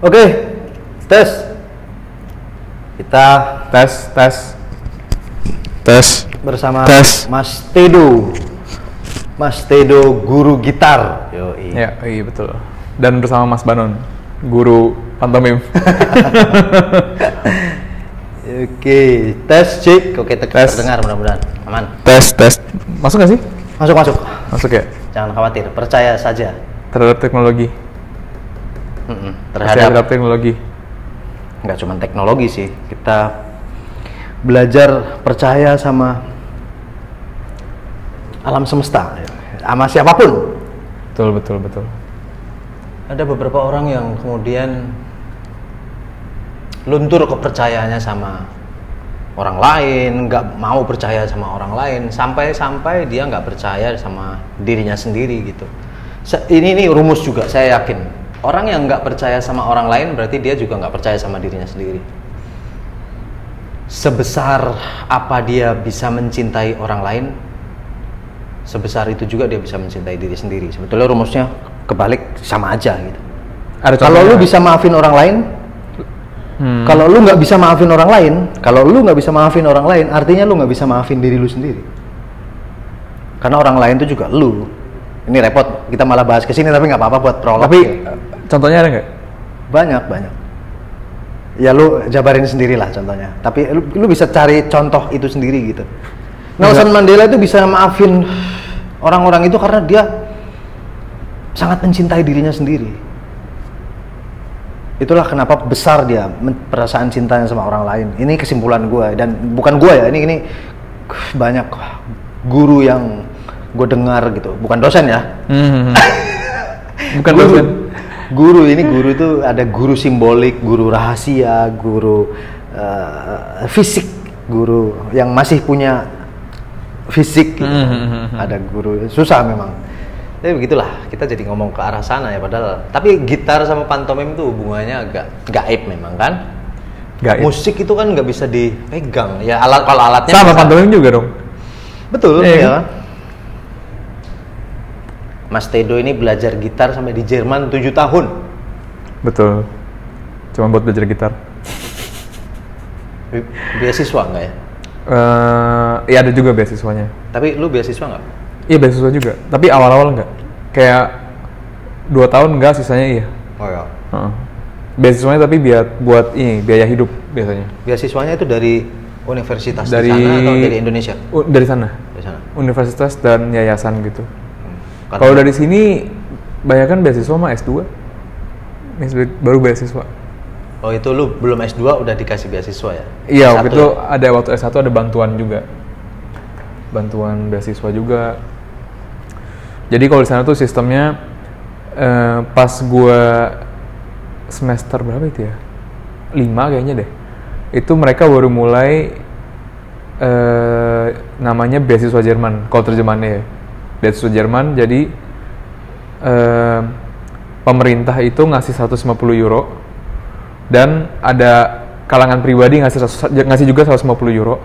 Oke, tes. Kita tes bersama Tes. Mas Tedo. Mas Tedo guru gitar. Yoi. Ya, iya betul. Dan bersama Mas Banon, guru pantomim. Oke, tes cek. Oke, Tes. terdengar mudah-mudahan. Aman. tes. Masuk nggak sih? Masuk. Masuk ya. Jangan khawatir, percaya saja. Terhadap teknologi. Percaya terhadap teknologi. Nggak cuma teknologi sih, kita belajar percaya sama alam semesta, sama siapapun. Betul. Ada beberapa orang yang kemudian luntur kepercayaannya sama orang lain, nggak mau percaya sama orang lain, sampai dia nggak percaya sama dirinya sendiri gitu. Ini rumus juga, saya yakin. Orang yang nggak percaya sama orang lain berarti dia juga nggak percaya sama dirinya sendiri. Sebesar apa dia bisa mencintai orang lain, sebesar itu juga dia bisa mencintai diri sendiri. Sebetulnya rumusnya kebalik, sama aja gitu. Kalau lu bisa maafin orang lain, kalau lu nggak bisa maafin orang lain, artinya lu nggak bisa maafin diri lu sendiri. Karena orang lain itu juga lu. Ini repot, kita malah bahas kesini tapi nggak apa-apa buat prolog. Tapi ya. contohnya ada nggak? Banyak. Ya lu jabarin sendirilah contohnya. Tapi lu bisa cari contoh itu sendiri gitu. Nelson Mandela itu bisa maafin orang-orang itu karena dia sangat mencintai dirinya sendiri. Itulah kenapa besar dia perasaan cintanya sama orang lain. Ini kesimpulan gue, dan bukan gue ya. Ini banyak guru yang gue dengar gitu, bukan dosen ya. Bukan dosen. Guru itu ada guru simbolik, guru rahasia, guru fisik, guru yang masih punya fisik gitu. Ada guru susah memang. Tapi begitulah, kita jadi ngomong ke arah sana ya padahal. Tapi gitar sama pantomim itu hubungannya agak gaib memang kan? Gaib. Musik itu kan nggak bisa dipegang. Ya kalau alatnya sama bisa. pantomim juga dong. Betul, Iya. ya. Mas Tedo ini belajar gitar sampai di Jerman 7 tahun. Betul. Cuma buat belajar gitar. Beasiswa nggak ya? Ya ada juga beasiswanya. Tapi lu beasiswa nggak? Iya beasiswa juga. Tapi awal-awal enggak. Kayak 2 tahun enggak, sisanya iya. Oh ya. Beasiswanya tapi buat ini biaya hidup biasanya. Beasiswanya itu dari universitas Dari- di sana atau dari Indonesia? Dari sana. Dari sana. Universitas dan yayasan gitu. Karena- Kalau dari sini banyak beasiswa mah S2. Baru beasiswa. Oh itu lu belum S2 udah dikasih beasiswa ya? Iya, S1 waktu itu ya? ada waktu S1 ada bantuan juga. Bantuan beasiswa juga. Jadi kalau di sana tuh sistemnya pas gua semester berapa itu ya? 5 kayaknya deh. Itu mereka baru mulai namanya beasiswa Jerman, kalau terjemahannya ya. Beasiswa Jerman, jadi pemerintah itu ngasih 150 euro dan ada kalangan pribadi ngasih juga 150 euro.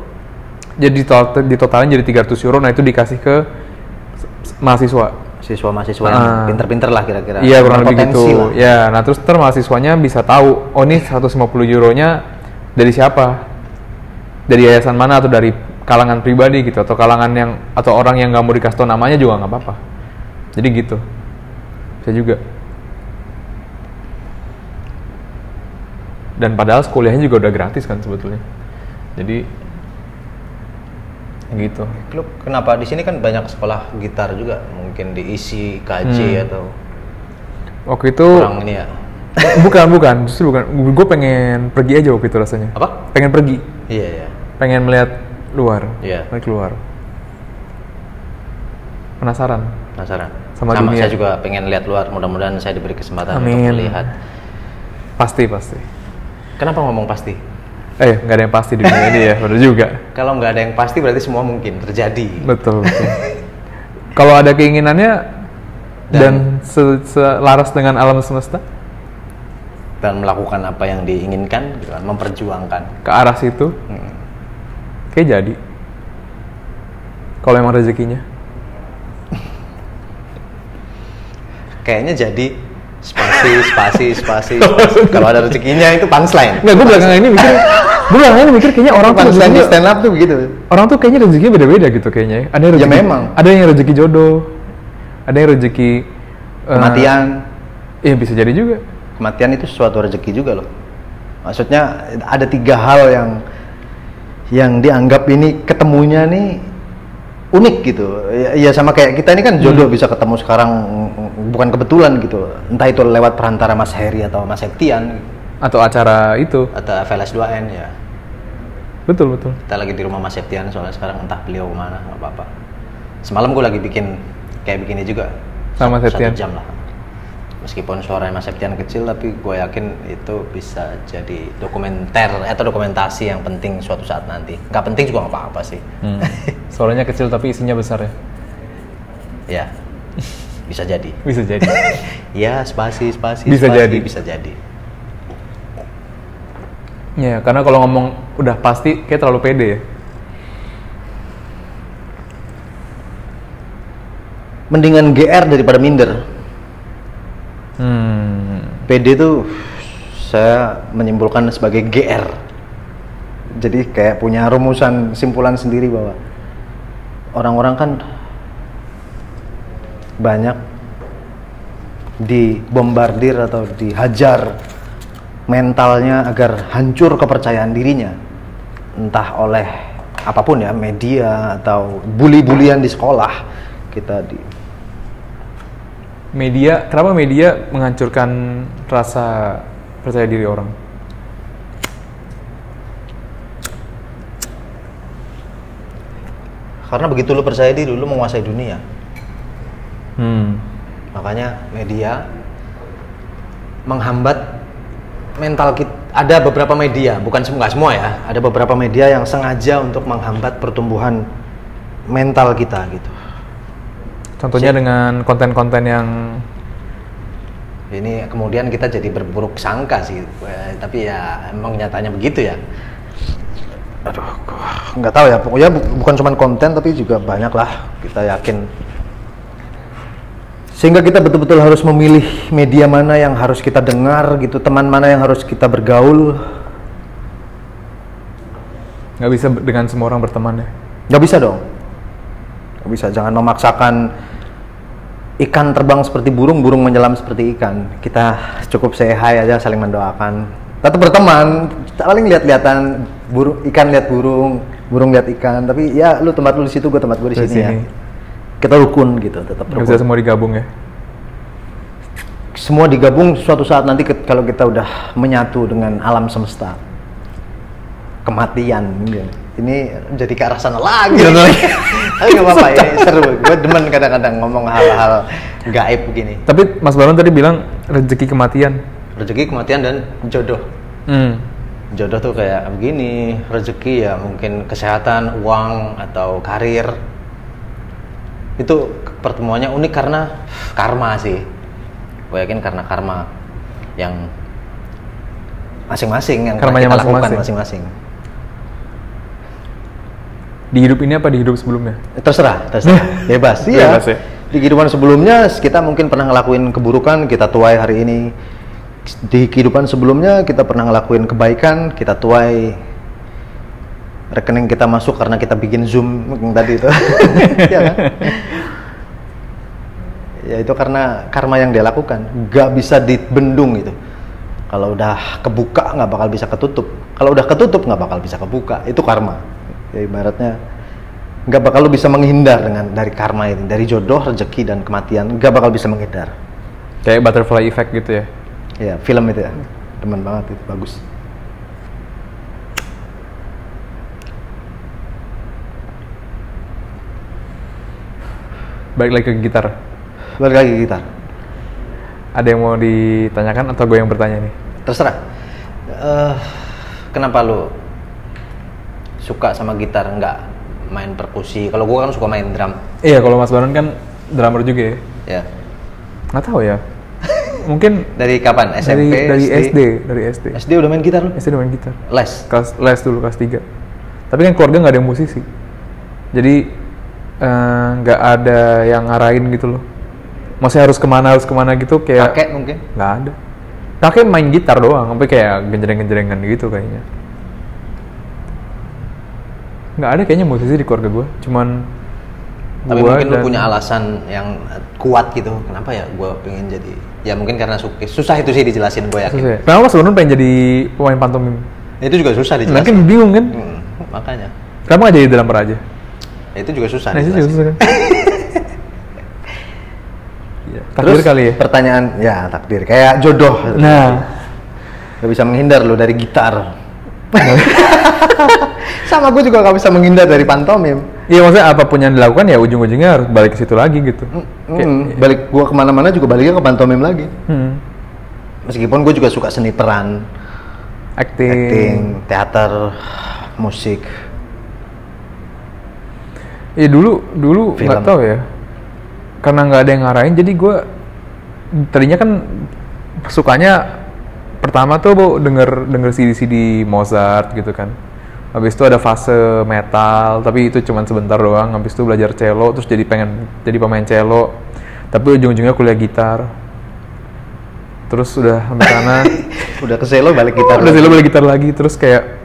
Jadi ditotalin jadi 300 euro, nah itu dikasih ke mahasiswa. Mahasiswa yang pinter-pinter lah kira-kira. Iya, kurang lebih Berpotensi gitu. lah. Ya, nah terus mahasiswanya bisa tahu, oh ini 150 euronya dari siapa? Dari yayasan mana atau dari kalangan pribadi gitu, atau kalangan atau orang yang nggak mau dikasih tahu namanya juga nggak apa-apa. Jadi gitu. Bisa juga. Dan padahal kuliahnya juga udah gratis kan sebetulnya. Jadi gitu. Lu kenapa di sini kan banyak sekolah gitar juga, mungkin diisi KJ atau Waktu itu kurang ini ya? bukan, justru bukan. Gue pengen pergi aja waktu itu rasanya. Apa? Pengen pergi, Iya. pengen melihat luar, Iya. melihat keluar. Penasaran. Sama dunia. Saya juga pengen lihat luar. Mudah-mudahan saya diberi kesempatan Amin. untuk melihat. Pasti. Kenapa ngomong pasti? Nggak ada yang pasti di dunia ini ya, benar juga. Kalau nggak ada yang pasti berarti semua mungkin terjadi. Betul. Kalau ada keinginannya dan selaras dengan alam semesta, Dan melakukan apa yang diinginkan, gitu kan, memperjuangkan. ke arah situ, kayak jadi. Kalau emang rezekinya. Kayaknya jadi sponsor spasi. Kalau ada rezekinya itu punchline. Nggak, gue belakangan ini mikir kayaknya orang tuh punchline di rezekinya, stand up tuh begitu. orang tuh kayaknya rezekinya beda-beda gitu kayaknya. Ada yang rezeki, memang. ada yang rezeki jodoh, ada yang rezeki Kematian. Iya bisa jadi juga. Kematian itu suatu rezeki juga loh. Maksudnya ada 3 hal yang dianggap ini ketemunya nih unik gitu. Ya sama kayak kita ini kan jodoh bisa ketemu sekarang bukan kebetulan gitu. Entah itu lewat perantara Mas Heri atau Mas Septian Atau acara itu. atau FLS 2N ya. Betul. Kita lagi di rumah Mas Septian soalnya sekarang entah beliau kemana, nggak apa-apa. Semalam gue lagi bikin kayak begini juga. Sama Septian. 1 jam lah. Meskipun suaranya Mas Septian kecil, tapi gue yakin itu bisa jadi dokumenter atau dokumentasi yang penting suatu saat nanti. Nggak penting juga nggak apa-apa sih. Suaranya kecil tapi isinya besar ya. Ya, bisa jadi. Bisa jadi. Ya, spasi. Bisa jadi. Bisa jadi. Ya, karena kalau ngomong udah pasti kayak terlalu pede ya. Mendingan GR daripada minder. PD itu saya menyimpulkan sebagai GR. Jadi kayak punya rumusan simpulan sendiri bahwa orang-orang kan banyak dibombardir atau dihajar mentalnya agar hancur kepercayaan dirinya, entah oleh apapun ya, media atau bully-bulian di sekolah. Kenapa media menghancurkan rasa percaya diri orang? Karena begitu lu percaya diri, lu menguasai dunia. Makanya media menghambat mental kita. Ada beberapa media, nggak semua ya. Ada beberapa media yang sengaja untuk menghambat pertumbuhan mental kita gitu. Contohnya dengan konten-konten yang ini kemudian kita jadi berburuk sangka sih, tapi ya emang nyatanya begitu ya. Aduh, nggak tahu ya. Pokoknya bukan cuma konten tapi juga banyak lah, kita yakin. Sehingga kita betul-betul harus memilih media mana yang harus kita dengar gitu, teman mana yang harus kita bergaul. Nggak bisa dengan semua orang berteman ya? Nggak bisa dong. Nggak bisa, jangan memaksakan ikan terbang seperti burung, burung menyelam seperti ikan. Kita cukup say hi aja, saling mendoakan. Tetap berteman, paling lihat-lihatan, ikan lihat burung, burung lihat ikan. Tapi ya lu tempat lu di situ, gue tempat gue di sini ya. Kita rukun gitu, tetap rukun. Nggak bisa semua digabung ya? Semua digabung suatu saat nanti kalau kita udah menyatu dengan alam semesta. Kematian gitu. Ini jadi ke arah sana lagi. Tapi nggak apa-apa, ini seru. Gue demen kadang-kadang ngomong hal-hal gaib begini. Tapi Mas Baron tadi bilang rezeki kematian. Rezeki, kematian, dan jodoh. Jodoh tuh kayak begini. Rezeki ya mungkin kesehatan, uang, atau karir. Itu pertemuannya unik karena karma sih. Gue yakin karena karma yang masing-masing, yang Karmanya kita lakukan masing-masing. masing-masing. Di hidup ini apa di hidup sebelumnya? Terserah, bebas. Iya. Bebas ya? Di kehidupan sebelumnya kita mungkin pernah ngelakuin keburukan, kita tuai hari ini. Di kehidupan sebelumnya kita pernah ngelakuin kebaikan, kita tuai. Rekening kita masuk karena kita bikin Zoom tadi itu. Ya kan? Ya itu karena karma yang dia lakukan, nggak bisa dibendung itu. Kalau udah kebuka nggak bakal bisa ketutup. Kalau udah ketutup nggak bakal bisa kebuka. Itu karma. Ya ibaratnya nggak bakal lu bisa menghindar dari karma ini, dari jodoh, rezeki, dan kematian. Nggak bakal bisa menghindar. Kayak butterfly effect gitu ya? Ya film itu ya, teman banget itu, bagus. Balik lagi ke gitar. Balik lagi ke gitar. Ada yang mau ditanyakan atau gue yang bertanya nih? Terserah. Kenapa lu suka sama gitar, nggak main perkusi? Kalau gue kan suka main drum. Iya, kalau Mas Baron kan drummer juga ya? Ya. Nggak tahu ya. Mungkin Dari kapan? SMP? dari SD. Dari SD. SD udah main gitar lu? SD udah main gitar. Les Dulu kelas 3. Tapi kan keluarga nggak ada yang musisi. Jadi nggak ada yang ngarahin gitu loh. Masih harus kemana gitu kayak. Kakek mungkin? Nggak ada. Kakek main gitar doang, sampai kayak genjreng-genjrengan gitu kayaknya. Nggak ada kayaknya musisi di keluarga gue, cuman. Tapi mungkin lu punya alasan yang kuat gitu, kenapa ya gue pengen jadi, ya mungkin karena susah itu sih dijelasin, gue yakin. Susah. Kenapa sebenarnya pengen jadi pemain pantomim? Itu juga susah dijelasin. Mungkin bingung kan? Makanya. Kenapa nggak jadi drummer aja? Ya, itu juga susah. Nah, itu juga susah kan? Takdir terus kali ya? Pertanyaan, ya takdir, kayak jodoh. Nah. Gak bisa menghindar lu dari gitar. Sama gue juga gak bisa menghindar dari pantomim. Iya, maksudnya apapun yang dilakukan ya ujung-ujungnya harus balik ke situ lagi gitu. Balik gue kemana-mana juga baliknya ke pantomim lagi. Meskipun gue juga suka seni peran, acting, teater, musik. Iya dulu nggak tahu ya, karena nggak ada yang ngarahin, jadi gue tadinya kan sukanya pertama tuh denger CD Mozart gitu kan. Habis itu ada fase metal, tapi itu cuma sebentar doang. Habis itu belajar cello, terus pengen jadi pemain cello. Tapi ujung-ujungnya kuliah gitar. Terus udah sampai sana, udah ke cello balik gitar. Udah cello balik gitar lagi, terus kayak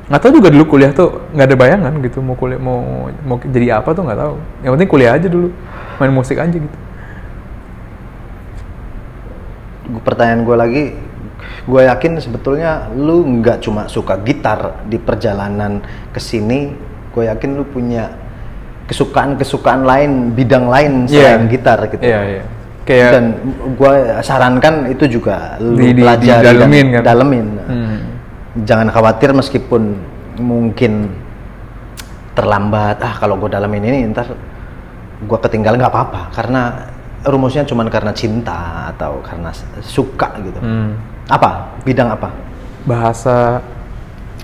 nggak tahu juga dulu kuliah tuh nggak ada bayangan gitu mau kuliah mau jadi apa tuh nggak tahu. Yang penting kuliah aja dulu, main musik aja gitu. Pertanyaan gue lagi, gue yakin sebetulnya lu nggak cuma suka gitar di perjalanan kesini, gue yakin lu punya kesukaan lain, bidang lain selain gitar gitu. Iya. Kayak dan gue sarankan itu juga lu pelajari dan dalemin. Jangan khawatir meskipun mungkin terlambat. Kalau gue dalemin ini ntar gue ketinggalan, nggak apa-apa, karena rumusnya cuma karena cinta atau karena suka gitu. Apa? Bidang apa? Bahasa.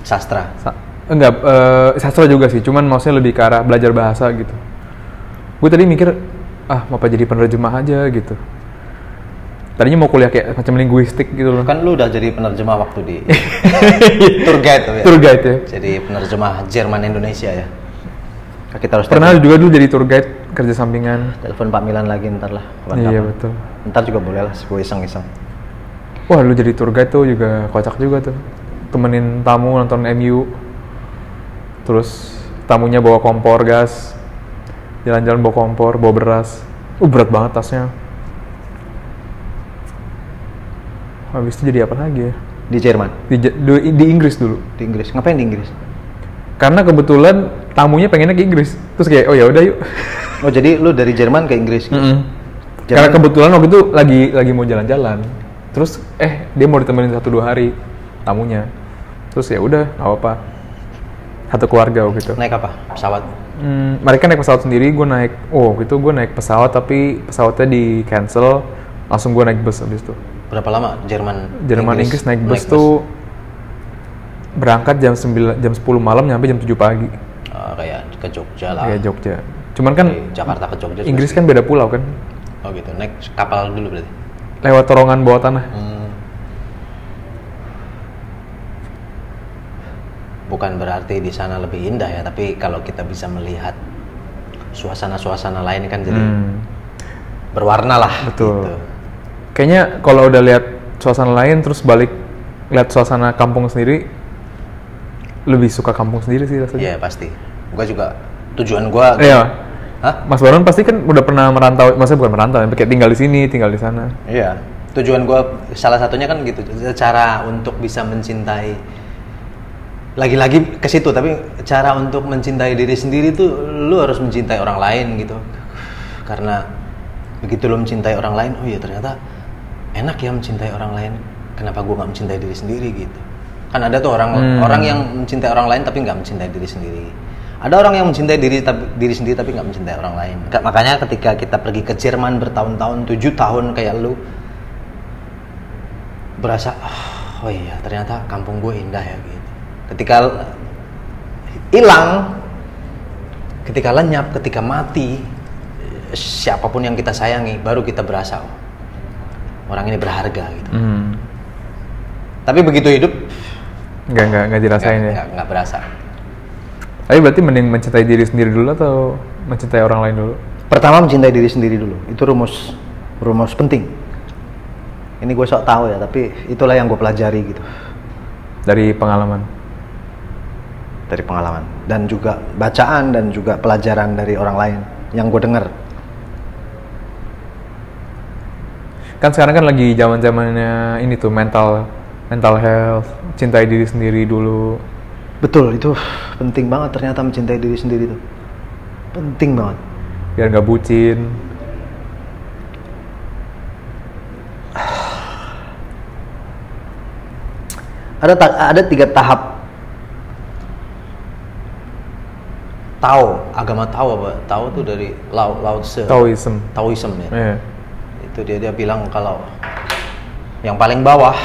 Sastra? Enggak, sastra juga sih, cuman maksudnya lebih ke arah belajar bahasa gitu. Gue tadi mikir, mau apa jadi penerjemah aja gitu. Tadinya mau kuliah kayak macam linguistik gitu loh. Kan lu udah jadi penerjemah waktu di tour guide tuh ya? Tour guide ya? Jadi penerjemah Jerman Indonesia ya? Kita harus pernah juga dulu jadi tour guide, kerja sampingan. Telepon Pak Milan lagi ntar lah. Iya betul. Ntar juga boleh lah, gue iseng-iseng. Wah, lu jadi tour guide tuh juga kocak juga tuh. Temenin tamu nonton MU. Terus tamunya bawa kompor gas. Jalan-jalan bawa kompor, bawa beras. Berat banget tasnya. Habis itu jadi apa lagi ya? Di Jerman? Di Inggris dulu. Di Inggris? Ngapain di Inggris? Karena kebetulan tamunya pengennya ke Inggris. Terus kayak, oh ya udah yuk. Oh, jadi lu dari Jerman ke Inggris? Karena kebetulan waktu itu lagi mau jalan-jalan. Terus dia mau ditemenin 1-2 hari tamunya. Terus ya udah, nggak apa-apa. Satu keluarga waktu itu. Naik apa? Pesawat? Mereka naik pesawat sendiri, gue naik. Gue naik pesawat tapi pesawatnya di cancel. Langsung gue naik bus habis itu. Berapa lama Jerman Inggris naik bus tuh berangkat jam 10 malam, nyampe jam 7 pagi. Kayak ke Jogja lah. Kayak Jogja. Cuman kan dari Jakarta ke Jogja. Inggris kan beda pulau kan. Oh gitu. Naik kapal dulu berarti. Lewat terowongan bawah tanah. Bukan berarti di sana lebih indah ya, tapi kalau kita bisa melihat suasana-suasana lain kan jadi berwarna lah. Betul. Gitu. Kayaknya kalau udah lihat suasana lain terus balik lihat suasana kampung sendiri, lebih suka kampung sendiri sih rasanya. Iya pasti. Gua juga tujuan gua. Iya. Hah? Mas Baron pasti kan udah pernah merantau, maksudnya bukan merantau, tapi kayak tinggal di sini, tinggal di sana. Iya. Tujuan gua salah satunya kan gitu, cara untuk bisa mencintai. Lagi-lagi ke situ, tapi cara untuk mencintai diri sendiri tuh lu harus mencintai orang lain gitu. Karena begitu lu mencintai orang lain, oh iya ternyata enak ya mencintai orang lain. Kenapa gue nggak mencintai diri sendiri gitu? Kan ada tuh orang yang mencintai orang lain tapi nggak mencintai diri sendiri. Ada orang yang mencintai diri sendiri tapi nggak mencintai orang lain. Makanya ketika kita pergi ke Jerman bertahun-tahun, 7 tahun kayak lu, berasa oh iya ternyata kampung gue indah ya gitu. Ketika hilang, ketika lenyap, ketika mati, siapapun yang kita sayangi, baru kita berasa orang ini berharga gitu. Tapi begitu hidup nggak dirasain ya? Nggak berasa. Tapi berarti mending mencintai diri sendiri dulu atau mencintai orang lain dulu? Pertama, mencintai diri sendiri dulu. Itu rumus penting. Ini gue sok tahu ya, tapi itulah yang gue pelajari gitu. Dari pengalaman Dan juga bacaan dan juga pelajaran dari orang lain yang gue dengar. Kan sekarang kan lagi zaman-zamannya ini tuh mental health, cintai diri sendiri dulu. Betul, itu penting banget ternyata mencintai diri sendiri tuh. Penting banget. Biar nggak bucin. Ada 3 tahap agama Tao apa? Tao tuh dari Lao Tse. Taoism ya. Yeah. Itu dia bilang kalau yang paling bawah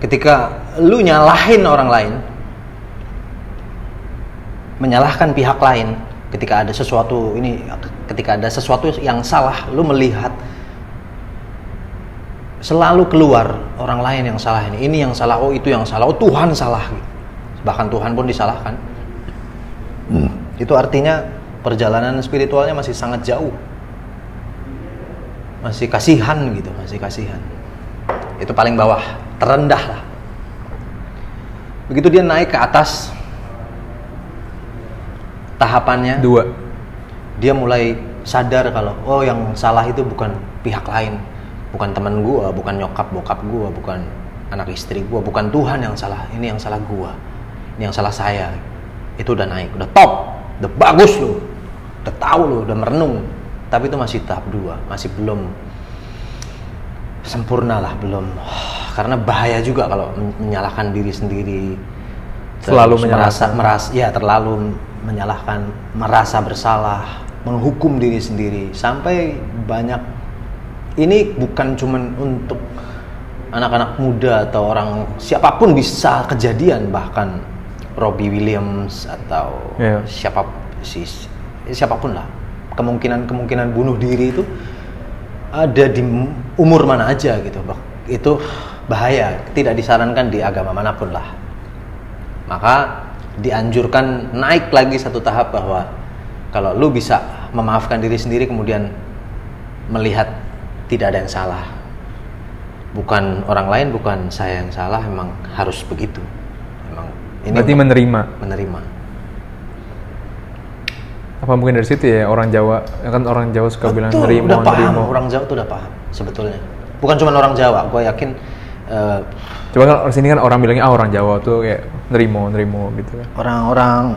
ketika lu nyalahin orang lain, menyalahkan pihak lain, ketika ada sesuatu yang salah, lu melihat selalu keluar orang lain yang salah, ini yang salah, oh itu yang salah, oh Tuhan salah, bahkan Tuhan pun disalahkan. Itu artinya perjalanan spiritualnya masih sangat jauh, masih kasihan. Itu paling bawah, terendah lah. Begitu dia naik ke atas, tahapannya 2, dia mulai sadar kalau oh yang salah itu bukan pihak lain, bukan teman gua, bukan nyokap bokap gua, bukan anak istri gua, bukan Tuhan yang salah, ini yang salah gua, ini yang salah saya. Itu udah naik, udah top, udah bagus lo, udah tahu lo, udah merenung. Tapi itu masih tahap 2, masih belum sempurna lah, belum. Karena bahaya juga kalau menyalahkan diri sendiri, terlalu terlalu menyalahkan, merasa bersalah, menghukum diri sendiri, sampai banyak. Ini bukan cuman untuk anak-anak muda atau orang, siapapun bisa kejadian, bahkan Robbie Williams atau siapapun lah, kemungkinan bunuh diri itu ada di umur mana aja gitu. Itu bahaya, tidak disarankan di agama manapun lah. Maka dianjurkan naik lagi 1 tahap, bahwa kalau lu bisa memaafkan diri sendiri, kemudian melihat tidak ada yang salah, bukan orang lain, bukan saya yang salah, memang harus begitu. Memang ini berarti menerima. Apa mungkin dari situ ya orang Jawa, kan orang Jawa suka bilang nerimo. Orang Jawa tuh udah paham sebetulnya, bukan cuma orang Jawa, gue yakin. Coba kan di sini kan orang bilangnya orang Jawa tuh kayak nerimo gitu. Orang-orang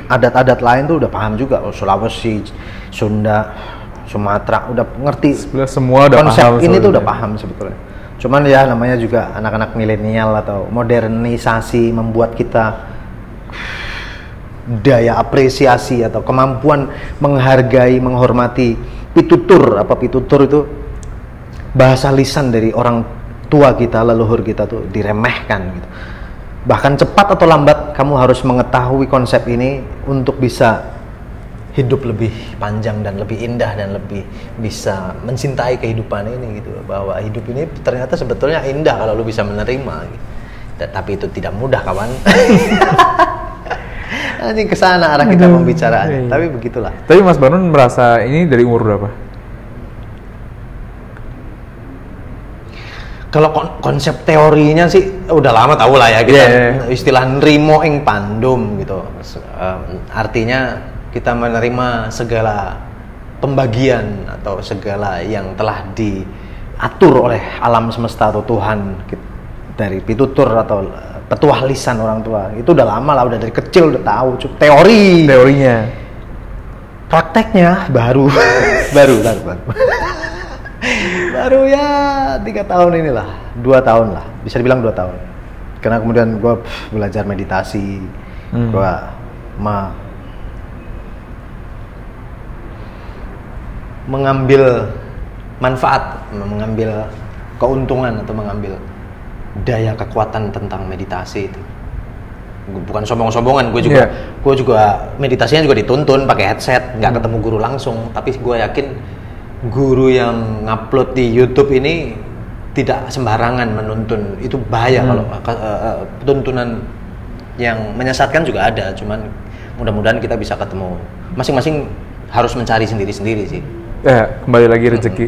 adat-adat lain tuh udah paham juga. Sulawesi, Sunda, Sumatera udah ngerti. Sebenarnya semua udah konsep paham. Ini tuh udah paham sebetulnya. Cuman ya namanya juga anak-anak milenial atau modernisasi membuat kita daya apresiasi atau kemampuan menghargai, menghormati pitutur itu bahasa lisan dari orang tua kita, leluhur kita tuh diremehkan gitu. Bahkan cepat atau lambat kamu harus mengetahui konsep ini untuk bisa hidup lebih panjang dan lebih indah dan lebih bisa mencintai kehidupan ini gitu. Bahwa hidup ini ternyata sebetulnya indah kalau lu bisa menerima gitu. Tapi itu tidak mudah, kawan. Nanti kesana arah kita pembicaraan. Tapi begitulah. Tapi Mas Barun merasa ini dari umur berapa? Kalau konsep teorinya sih udah lama tahu lah ya kita. Istilah nrimo ing pandum gitu. Artinya kita menerima segala pembagian atau segala yang telah diatur oleh alam semesta atau Tuhan dari pitutur atau petuah lisan orang tua. Itu udah lama lah, udah dari kecil udah tahu. Teorinya. Prakteknya baru ya 3 tahun inilah, 2 tahun lah, bisa dibilang 2 tahun. Karena kemudian gue belajar meditasi, gue mengambil manfaat, mengambil keuntungan atau mengambil daya kekuatan tentang meditasi itu. Bukan sombong-sombongan, gue juga meditasinya juga dituntun pakai headset, nggak ketemu guru langsung. Tapi gue yakin guru yang ngupload di YouTube ini tidak sembarangan menuntun. Itu bahaya kalau tuntunan yang menyesatkan juga ada. Cuman mudah-mudahan kita bisa ketemu. Masing-masing harus mencari sendiri-sendiri sih. Kembali lagi rezeki.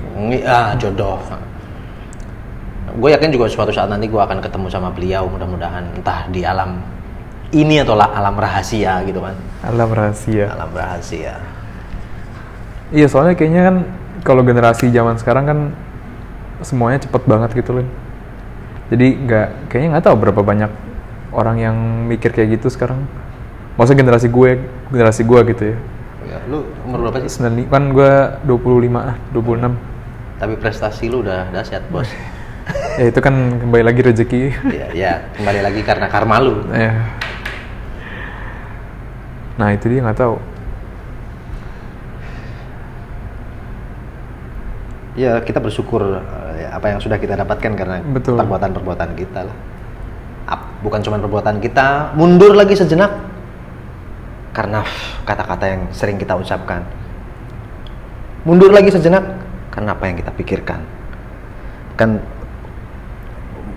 Jodoh. Gue yakin juga suatu saat nanti gue akan ketemu sama beliau, mudah-mudahan entah di alam ini atau alam rahasia gitu kan. Alam rahasia. Alam rahasia. Iya, soalnya kayaknya kan kalau generasi zaman sekarang kan semuanya cepet banget gitu loh. Jadi kayaknya nggak tahu berapa banyak orang yang mikir kayak gitu sekarang. Maksudnya generasi gue gitu ya. Ya, lu umur berapa sih? 95, kan gue 26. Tapi prestasi lu udah dahsyat, Bos. Ya itu kan kembali lagi rezeki. Ya, kembali lagi karena karma lu. Ya. Nah itu dia, nggak tahu. Ya kita bersyukur apa yang sudah kita dapatkan karena perbuatan-perbuatan kita lah. Bukan cuma perbuatan kita, mundur lagi sejenak karena kata-kata yang sering kita ucapkan. Mundur lagi sejenak karena apa yang kita pikirkan. Kan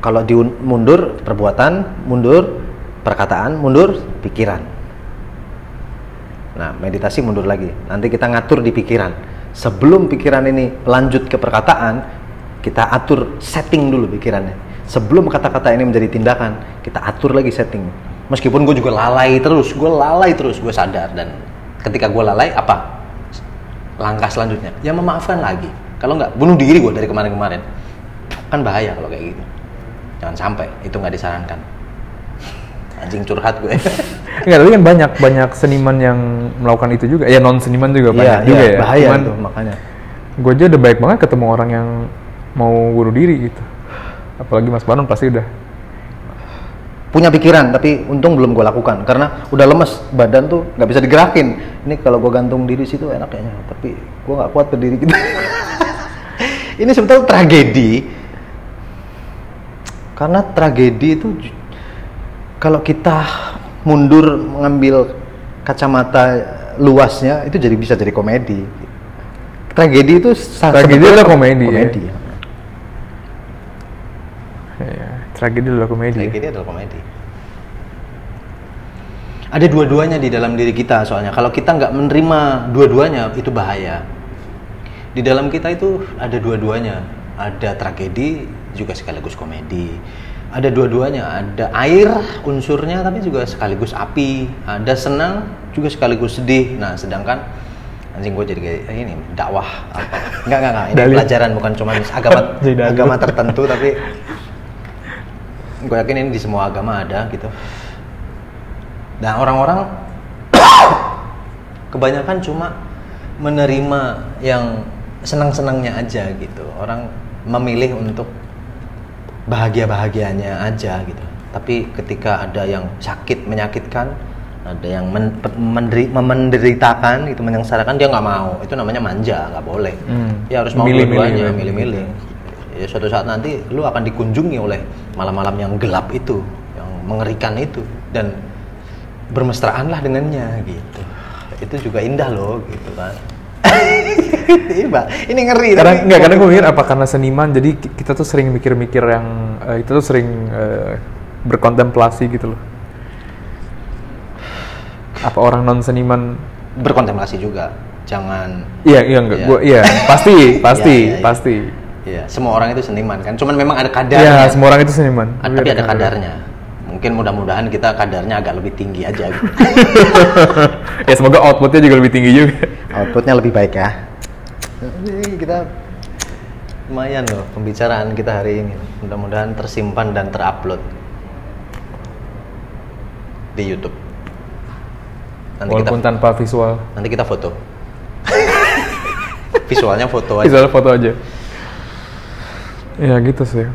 kalau mundur perbuatan, mundur perkataan, mundur pikiran. Nah, meditasi mundur lagi. Nanti kita ngatur di pikiran. Sebelum pikiran ini lanjut ke perkataan, kita atur setting dulu pikirannya. Sebelum kata-kata ini menjadi tindakan, kita atur lagi setting. Meskipun gue juga lalai terus, gue sadar. Dan ketika gue lalai, apa? Langkah selanjutnya, ya memaafkan lagi. Kalau nggak, bunuh diri gue dari kemarin-kemarin. Kan bahaya kalau kayak gitu. Jangan sampai, itu nggak disarankan. Anjing curhat gue. Enggak, tapi kan banyak seniman yang melakukan itu juga. Ya non seniman juga banyak juga ya. Bahaya tuh makanya. Gue aja udah baik banget ketemu orang yang mau bunuh diri gitu. Apalagi Mas Banon pasti udah punya pikiran, tapi untung belum gue lakukan karena udah lemes, badan tuh nggak bisa digerakin. Ini kalau gue gantung diri situ enak kayaknya, tapi gue nggak kuat berdiri gitu. Ini sebetulnya tragedi, karena tragedi itu kalau kita mundur mengambil kacamata luasnya itu bisa jadi komedi. Tragedi itu adalah komedi. Ya. Ya, tragedi adalah komedi. Tragedi adalah komedi. Ada dua-duanya di dalam diri kita soalnya. Kalau kita nggak menerima dua-duanya itu bahaya. Di dalam kita itu ada dua-duanya. Ada tragedi juga sekaligus komedi. Ada dua-duanya, ada air unsurnya tapi juga sekaligus api, ada senang juga sekaligus sedih. Nah, sedangkan anjing gue jadi kayak ini dakwah apa? Enggak, ini pelajaran bukan cuma agama tertentu tapi gue yakin ini di semua agama ada gitu. Dan orang-orang kebanyakan cuma menerima yang senang-senangnya aja gitu. Orang memilih untuk bahagia-bahagianya aja gitu. Tapi ketika ada yang sakit, menyakitkan, ada yang menderitakan, itu menyengsarakan, dia nggak mau. Itu namanya manja, nggak boleh. Dia harus mau dua-duanya, milih-milih. Ya suatu saat nanti lu akan dikunjungi oleh malam-malam yang gelap itu, yang mengerikan itu, dan bermesraanlah dengannya gitu. Itu juga indah loh gitu kan. Ini ngeri. Kadang gue mikir apa karena seniman jadi kita tuh sering mikir-mikir yang itu tuh sering berkontemplasi gitu loh. Apa orang non seniman berkontemplasi juga? Jangan. Iya enggak. Gue pasti. Iya, semua orang itu seniman kan. Cuman memang ada kadarnya. Iya, semua orang itu seniman. Tapi ada kadarnya. Mungkin mudah-mudahan kita kadarnya agak lebih tinggi aja gitu. Ya semoga outputnya juga lebih tinggi juga. Outputnya lebih baik ya. Ini kita lumayan loh pembicaraan kita hari ini. Mudah-mudahan tersimpan dan terupload di YouTube. Walaupun tanpa visual. Nanti kita foto. Visualnya foto aja. Visual foto aja. Ya gitu sih.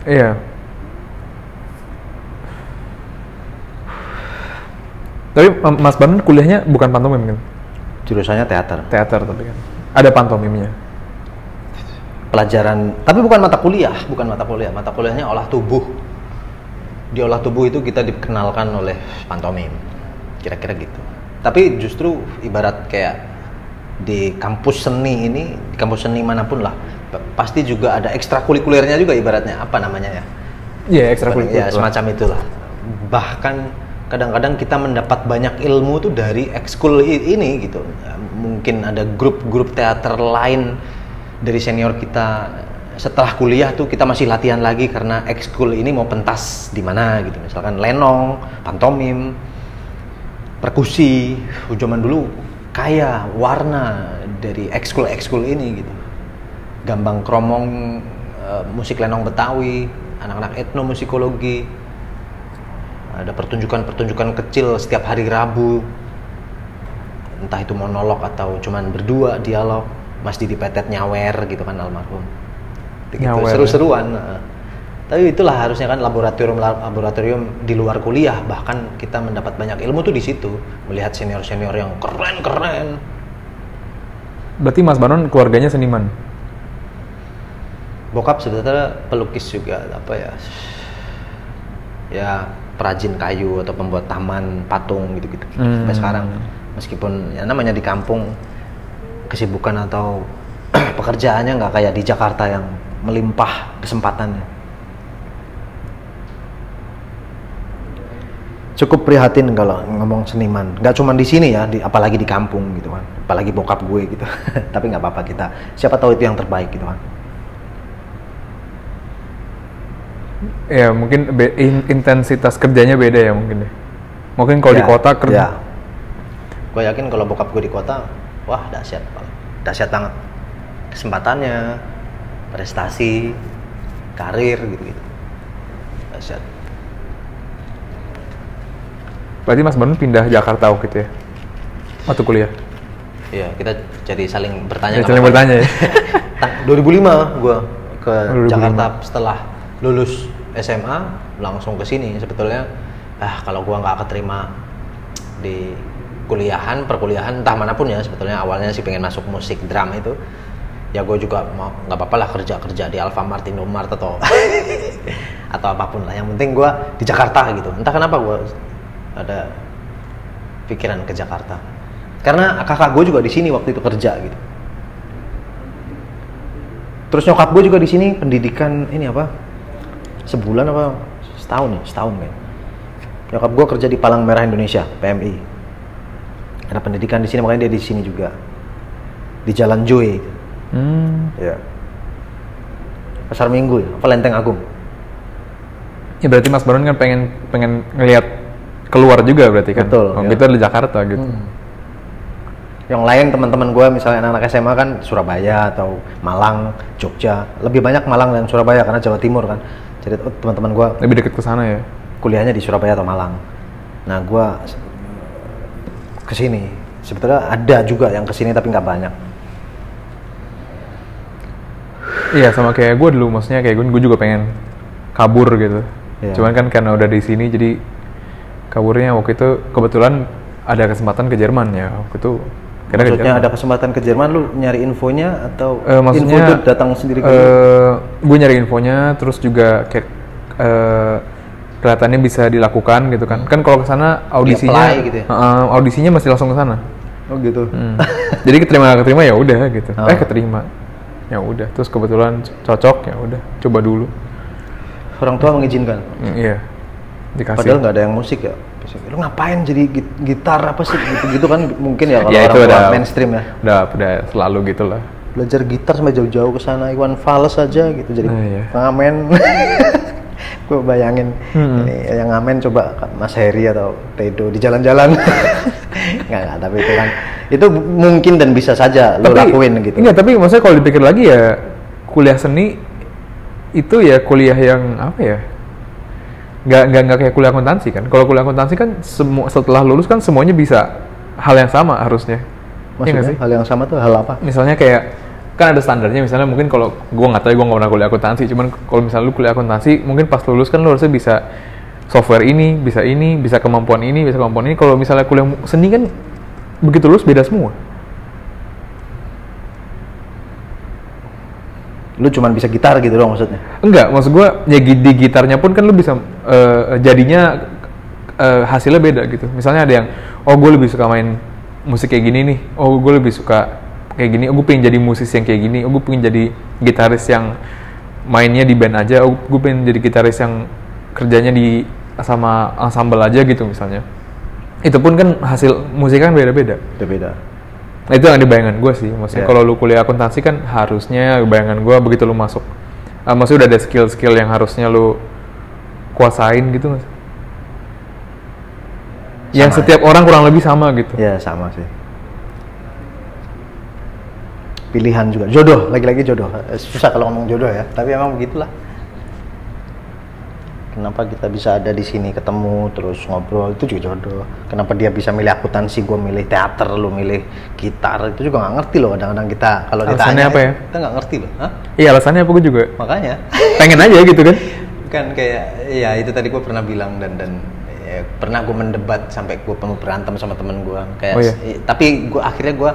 Iya. Tapi Mas Banon kuliahnya bukan pantomim kan? Jurusannya teater. Teater tapi kan. Ada pantomimnya. Pelajaran, tapi bukan mata kuliah. Mata kuliahnya olah tubuh. Di olah tubuh itu kita dikenalkan oleh pantomim. Kira-kira gitu. Tapi justru ibarat kayak di kampus seni ini, di kampus seni manapun lah, pasti juga ada ekstrakurikulernya juga ibaratnya. Apa namanya ya? Iya, ekstrakurikuler. Ya, semacam itulah. Bahkan kadang-kadang kita mendapat banyak ilmu tuh dari ekskul ini gitu. mungkin ada grup teater lain dari senior kita. Setelah kuliah tuh kita masih latihan lagi karena ekskul ini mau pentas di mana gitu. Misalkan lenong, pantomim, perkusi. Zaman dulu kaya warna dari ekskul ini gitu. Gambang kromong, musik lenong Betawi, anak-anak etnomusikologi. Ada pertunjukan kecil setiap hari Rabu. Entah itu monolog atau cuman berdua dialog. Mas Didi Petet nyawer gitu kan almarhum. Gitu, seru-seruan. Tapi itulah harusnya kan laboratorium di luar kuliah, bahkan kita mendapat banyak ilmu tuh di situ, melihat senior yang keren. Berarti Mas Baron keluarganya seniman? Bokap sebetulnya pelukis juga, apa ya? Ya perajin kayu atau pembuat taman, patung gitu-gitu. Sampai sekarang, meskipun ya namanya di kampung, kesibukan atau pekerjaannya nggak kayak di Jakarta yang melimpah kesempatannya. Cukup prihatin kalau ngomong seniman. Nggak cuma di sini ya, apalagi di kampung gitu kan. Apalagi bokap gue gitu. Tapi nggak apa-apa kita. Siapa tahu itu yang terbaik gitu kan. Ya mungkin intensitas kerjanya beda ya mungkin deh. Mungkin kalau di kota kerja. Ya. Gue yakin kalau bokap gue di kota, wah dahsyat banget. Kesempatannya, prestasi, karir gitu-gitu. Dahsyat. Berarti Mas Baron pindah Jakarta waktu itu ya? Waktu kuliah? Iya, kita jadi saling bertanya. Saling bertanya ya? 2005 gue ke 2005. Jakarta setelah lulus SMA langsung ke sini. Sebetulnya kalau gue nggak keterima di perkuliahan entah manapun ya, sebetulnya awalnya sih pengen masuk musik drama itu. Ya gue juga mau nggak apa-apa lah kerja di Alfamart, Indomart atau atau apapun lah. Yang penting gue di Jakarta gitu. Entah kenapa gue ada pikiran ke Jakarta. Karena kakak gue juga di sini waktu itu kerja gitu. Terus nyokap gue juga di sini pendidikan ini apa? Sebulan apa setahun kan. Nyokap gue kerja di Palang Merah Indonesia, PMI. Ada pendidikan di sini, makanya dia di sini juga. Di Jalan Joy. Ya. Pasar Minggu ya, apa Lenteng Agung. Ya berarti Mas Baron kan pengen ngelihat keluar juga berarti kan. Betul. Ya. Itu di Jakarta gitu. Yang lain teman-teman gue misalnya anak-anak SMA kan Surabaya atau Malang, Jogja. Lebih banyak Malang dan Surabaya karena Jawa Timur kan. Jadi teman-teman gue lebih dekat ke sana ya. Kuliahnya di Surabaya atau Malang. Nah gue kesini. Sebetulnya ada juga yang kesini tapi nggak banyak. Iya sama kayak gue dulu, maksudnya kayak gue juga pengen kabur gitu. Yeah. Cuman kan karena udah di sini jadi kaburnya waktu itu kebetulan ada kesempatan ke Jerman ya waktu itu. Maksudnya ada kesempatan ke Jerman, lu nyari infonya atau maksudnya, info itu datang sendiri ke gue nyari infonya, terus juga kayak kelihatannya bisa dilakukan gitu kan. Kan kalau ke sana audisinya gitu ya? Audisinya masih langsung ke sana. Oh gitu. Jadi keterima ya udah gitu. Keterima. Ya udah, terus kebetulan cocok ya udah, coba dulu. Orang tua mengizinkan? Iya. Dikasih. Padahal nggak ada yang musik ya. Lu ngapain jadi gitar apa sih gitu kan mungkin ya kalau ya, orang tua mainstream ya. Udah selalu gitulah. Belajar gitar sampai jauh-jauh ke sana, Iwan Fals aja gitu jadi ngamen. Gue bayangin ini yang ngamen coba Mas Heri atau Tedo di jalan-jalan. Nggak, tapi itu kan itu mungkin dan bisa saja lo lakuin gitu. Enggak, tapi maksudnya kalau dipikir lagi ya kuliah seni itu ya kuliah yang apa ya? Nggak kayak kuliah akuntansi kan. Kalau kuliah akuntansi kan setelah lulus kan semuanya bisa hal yang sama harusnya. Maksudnya ya sih? Hal yang sama tuh hal apa? Misalnya kayak kan ada standarnya, misalnya mungkin kalau gue nggak tahu, gue nggak pernah kuliah akuntansi, cuman kalau misalnya lu kuliah akuntansi mungkin pas lulus kan lu harusnya bisa software ini, bisa kemampuan ini. Kalau misalnya kuliah seni kan begitu lulus beda semua. Lu cuman bisa gitar gitu dong maksudnya? Enggak, maksud gue ya di gitarnya pun kan lu bisa jadinya hasilnya beda gitu. Misalnya ada yang gue lebih suka main musik kayak gini nih, gue lebih suka kayak gini, gue pengen jadi musisi yang kayak gini, gue pengen jadi gitaris yang mainnya di band aja, gue pengen jadi gitaris yang kerjanya di sama ensemble aja gitu misalnya. Itu pun kan hasil musik kan beda-beda. Beda-beda. Nah, itu yang di bayangan gue sih, maksudnya kalau lu kuliah akuntansi kan harusnya bayangan gue begitu lu masuk, maksudnya udah ada skill-skill yang harusnya lu kuasain gitu nggak sih? Yang setiap orang kurang lebih sama gitu. Ya sama sih. Pilihan juga, jodoh, lagi-lagi jodoh. Susah kalau ngomong jodoh ya, tapi emang begitulah. Kenapa kita bisa ada di sini ketemu terus ngobrol, itu juga jodoh. Kenapa dia bisa milih akuntansi, gue milih teater, lu milih gitar, itu juga nggak ngerti loh kadang-kadang kita kalau ditanya apa ya? Kita nggak ngerti loh. Hah? Iya, alasannya apa gue juga. Makanya pengen aja gitu kan. Kan kayak ya itu tadi gue pernah bilang dan ya, pernah gue mendebat sampai gue berantem sama temen gue kayak tapi gue akhirnya gue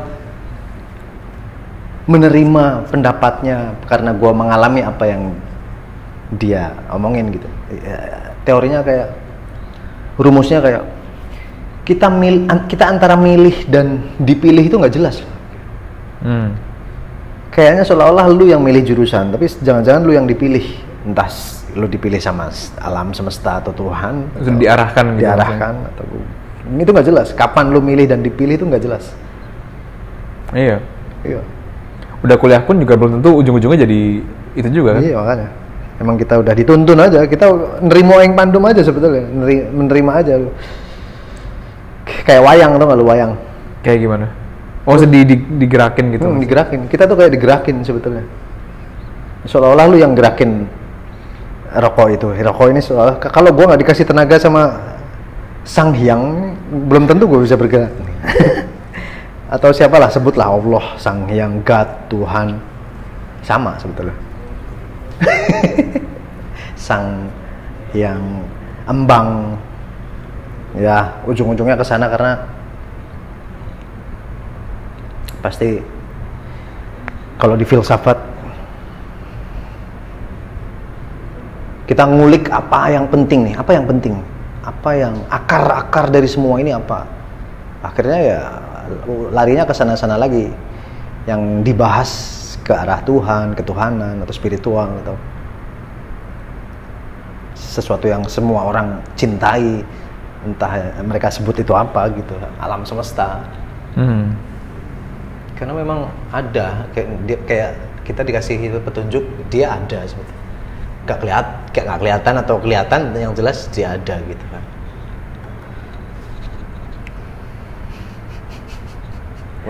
menerima pendapatnya karena gue mengalami apa yang dia omongin gitu. Teorinya kayak rumusnya kayak kita antara milih dan dipilih itu nggak jelas. Kayaknya seolah-olah lu yang milih jurusan, tapi jangan-jangan lu yang dipilih. Entah lu dipilih sama alam semesta atau Tuhan, atau diarahkan gitu. Diarahkan atau ini tuh nggak jelas. Kapan lu milih dan dipilih itu nggak jelas. Iya. Iya. Udah kuliah pun juga belum tentu ujung-ujungnya jadi itu juga kan? Iya makanya. Emang kita udah dituntun aja, kita nerimo yang pandum aja sebetulnya, menerima aja lu. Kayak wayang, tau gak lu wayang? Kayak gimana? Oh, digerakin gitu? Digerakin, kita tuh kayak digerakin sebetulnya. Seolah-olah lu yang gerakin rokok itu. Rokok ini seolah kalau gua nggak dikasih tenaga sama Sang Hyang, belum tentu gua bisa bergerak. Atau siapalah, sebutlah Allah, Sang Hyang, God, Tuhan, sama sebetulnya. Sang yang embang, ya ujung-ujungnya ke sana karena pasti kalau di filsafat kita ngulik apa yang penting nih, apa yang akar dari semua ini apa, akhirnya ya larinya ke sana-sana lagi yang dibahas ke arah Tuhan, ketuhanan atau spiritual atau sesuatu yang semua orang cintai, entah mereka sebut itu apa gitu, alam semesta. Karena memang ada kayak kita dikasih petunjuk, dia ada sebetulnya. Nggak kelihatan atau kelihatan, yang jelas dia ada gitu kan.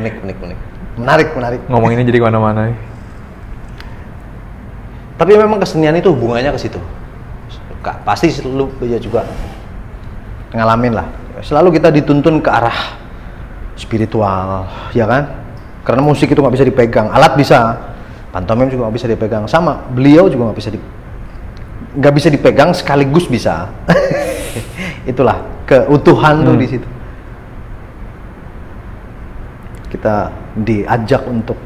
Unik. Menarik. Ngomong ini jadi kemana-mana. Tapi memang kesenian itu hubungannya ke situ. Pasti lu juga ngalamin lah. Selalu kita dituntun ke arah spiritual, ya kan? Karena musik itu nggak bisa dipegang. Alat bisa, pantomim juga nggak bisa dipegang. Sama, beliau juga nggak bisa dipegang sekaligus bisa. Itulah keutuhan tuh di situ. Kita diajak untuk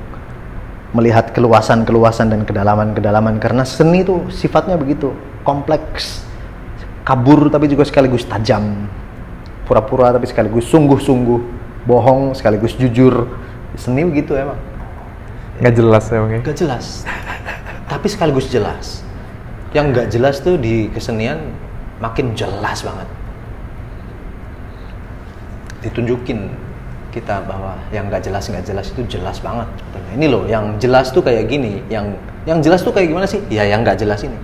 melihat keluasan dan kedalaman karena seni itu sifatnya begitu kompleks, kabur tapi juga sekaligus tajam, pura-pura tapi sekaligus sungguh-sungguh, bohong sekaligus jujur. Seni begitu emang. Nggak jelas ya mungkin. Nggak jelas, tapi sekaligus jelas. Yang nggak jelas tuh di kesenian makin jelas banget. Ditunjukin kita bahwa yang nggak jelas itu jelas banget. Ini loh yang jelas tuh kayak gini, yang jelas tuh kayak gimana sih? Ya yang nggak jelas ini.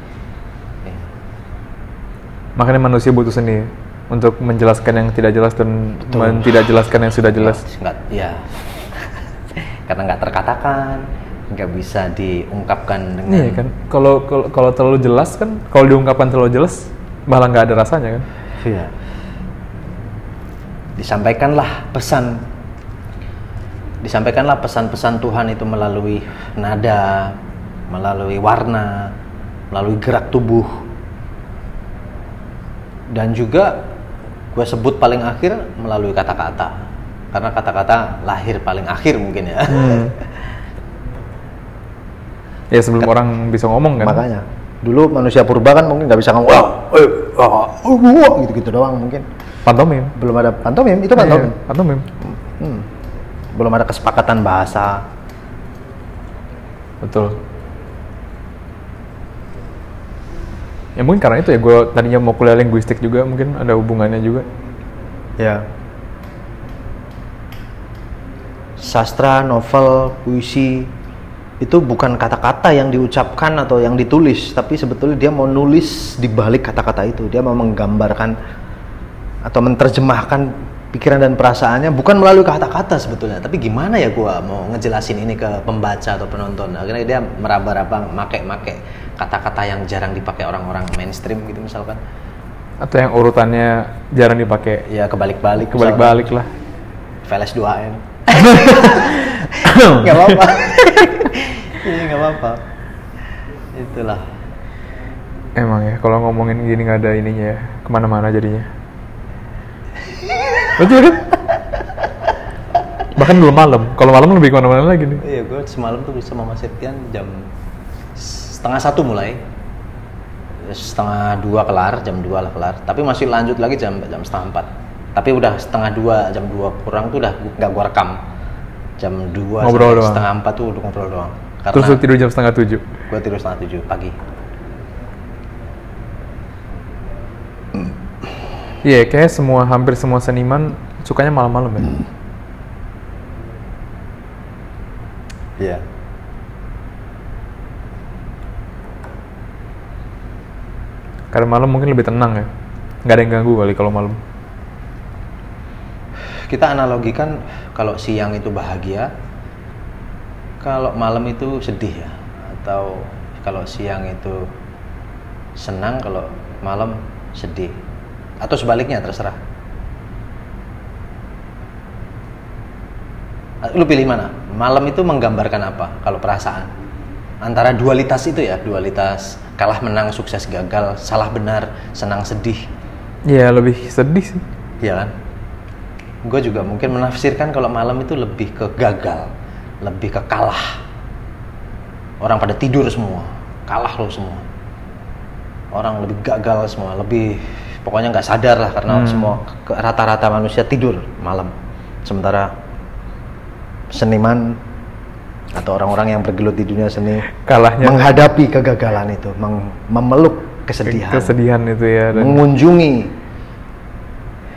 Makanya manusia butuh seni untuk menjelaskan yang tidak jelas dan tidak jelaskan yang sudah jelas. Ya. Karena nggak terkatakan, nggak bisa diungkapkan dengan. Iya kan. Kalau terlalu jelas kan, kalau diungkapkan terlalu jelas malah nggak ada rasanya kan. Iya. Disampaikanlah pesan-pesan Tuhan itu melalui nada, melalui warna, melalui gerak tubuh. Dan juga gue sebut paling akhir melalui kata-kata. Karena kata-kata lahir paling akhir mungkin ya. Ya sebelum orang bisa ngomong kan. Makanya dulu manusia purba kan mungkin nggak bisa ngomong gitu-gitu doang mungkin. Pantomim. Belum ada pantomim, itu pantomim. Ya, pantomim. Belum ada kesepakatan bahasa. Betul. Ya mungkin karena itu ya gue tadinya mau kuliah linguistik juga, mungkin ada hubungannya juga. Ya. sastra, novel, puisi itu bukan kata-kata yang diucapkan atau yang ditulis, tapi sebetulnya dia mau nulis di balik kata-kata itu. Dia mau menggambarkan atau menerjemahkan pikiran dan perasaannya bukan melalui kata-kata sebetulnya, tapi gimana ya gua mau ngejelasin ini ke pembaca atau penonton. Akhirnya dia meraba-raba make kata-kata yang jarang dipakai orang-orang mainstream gitu misalkan. Atau yang urutannya jarang dipakai. Ya kebalik-balik lah. VLS 2M. Nggak apa-apa. Iya nggak apa-apa. Itulah. Emang ya, kalau ngomongin gini nggak ada ininya ya, kemana-mana jadinya. Betul kan? Bahkan belum malam. Kalau malam lebih kemana-mana lagi nih. Iya, gue semalam tuh bisa sama Septian jam 1:30 mulai. 1:30 kelar, jam 2 lah kelar. Tapi masih lanjut lagi jam 3:30. Tapi udah 1:30, jam 2 kurang tuh udah nggak gue rekam. Jam 2 ngobrol sampai doang. 3:30 tuh udah ngobrol doang. Karena terus lu tidur jam 6:30? Gue tidur 6:30 pagi. Iya, kayak hampir semua seniman sukanya malam-malam ya. Iya. Karena malam mungkin lebih tenang ya. Nggak ada yang ganggu kali kalau malam. Kita analogikan kalau siang itu bahagia, kalau malam itu sedih ya. Atau kalau siang itu senang, kalau malam sedih. Atau sebaliknya, terserah. Lu pilih mana? Malam itu menggambarkan apa kalau perasaan? Antara dualitas itu ya, dualitas kalah menang, sukses gagal, salah benar, senang sedih. Iya, lebih sedih sih. Iya kan? Gue juga mungkin menafsirkan kalau malam itu lebih ke gagal, lebih ke kalah. Orang pada tidur semua, kalah lo semua. Orang lebih gagal semua, lebih pokoknya nggak sadar lah karena semua rata-rata manusia tidur malam. Sementara seniman atau orang-orang yang bergelut di dunia seni kalahnya menghadapi kegagalan itu, memeluk kesedihan itu ya, dan mengunjungi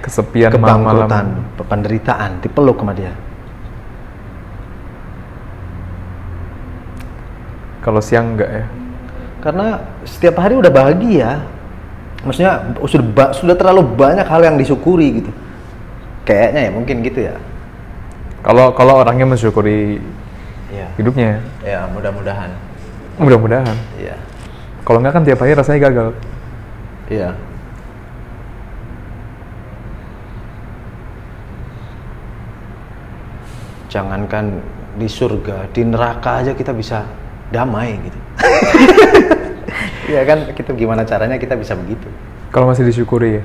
kesepian kebangkrutan, malam. penderitaan, dipeluk sama dia. Kalau siang enggak ya? Karena setiap hari udah bahagia. Maksudnya sudah terlalu banyak hal yang disyukuri gitu. Kayaknya ya mungkin gitu ya. Kalau orangnya mensyukuri hidupnya. Ya, mudah-mudahan. Mudah-mudahan. Iya. Kalau enggak kan tiap hari rasanya gagal. Iya. Jangankan di surga, di neraka aja kita bisa damai gitu. Iya kan, kita gimana caranya kita bisa begitu? Kalau masih disyukuri ya.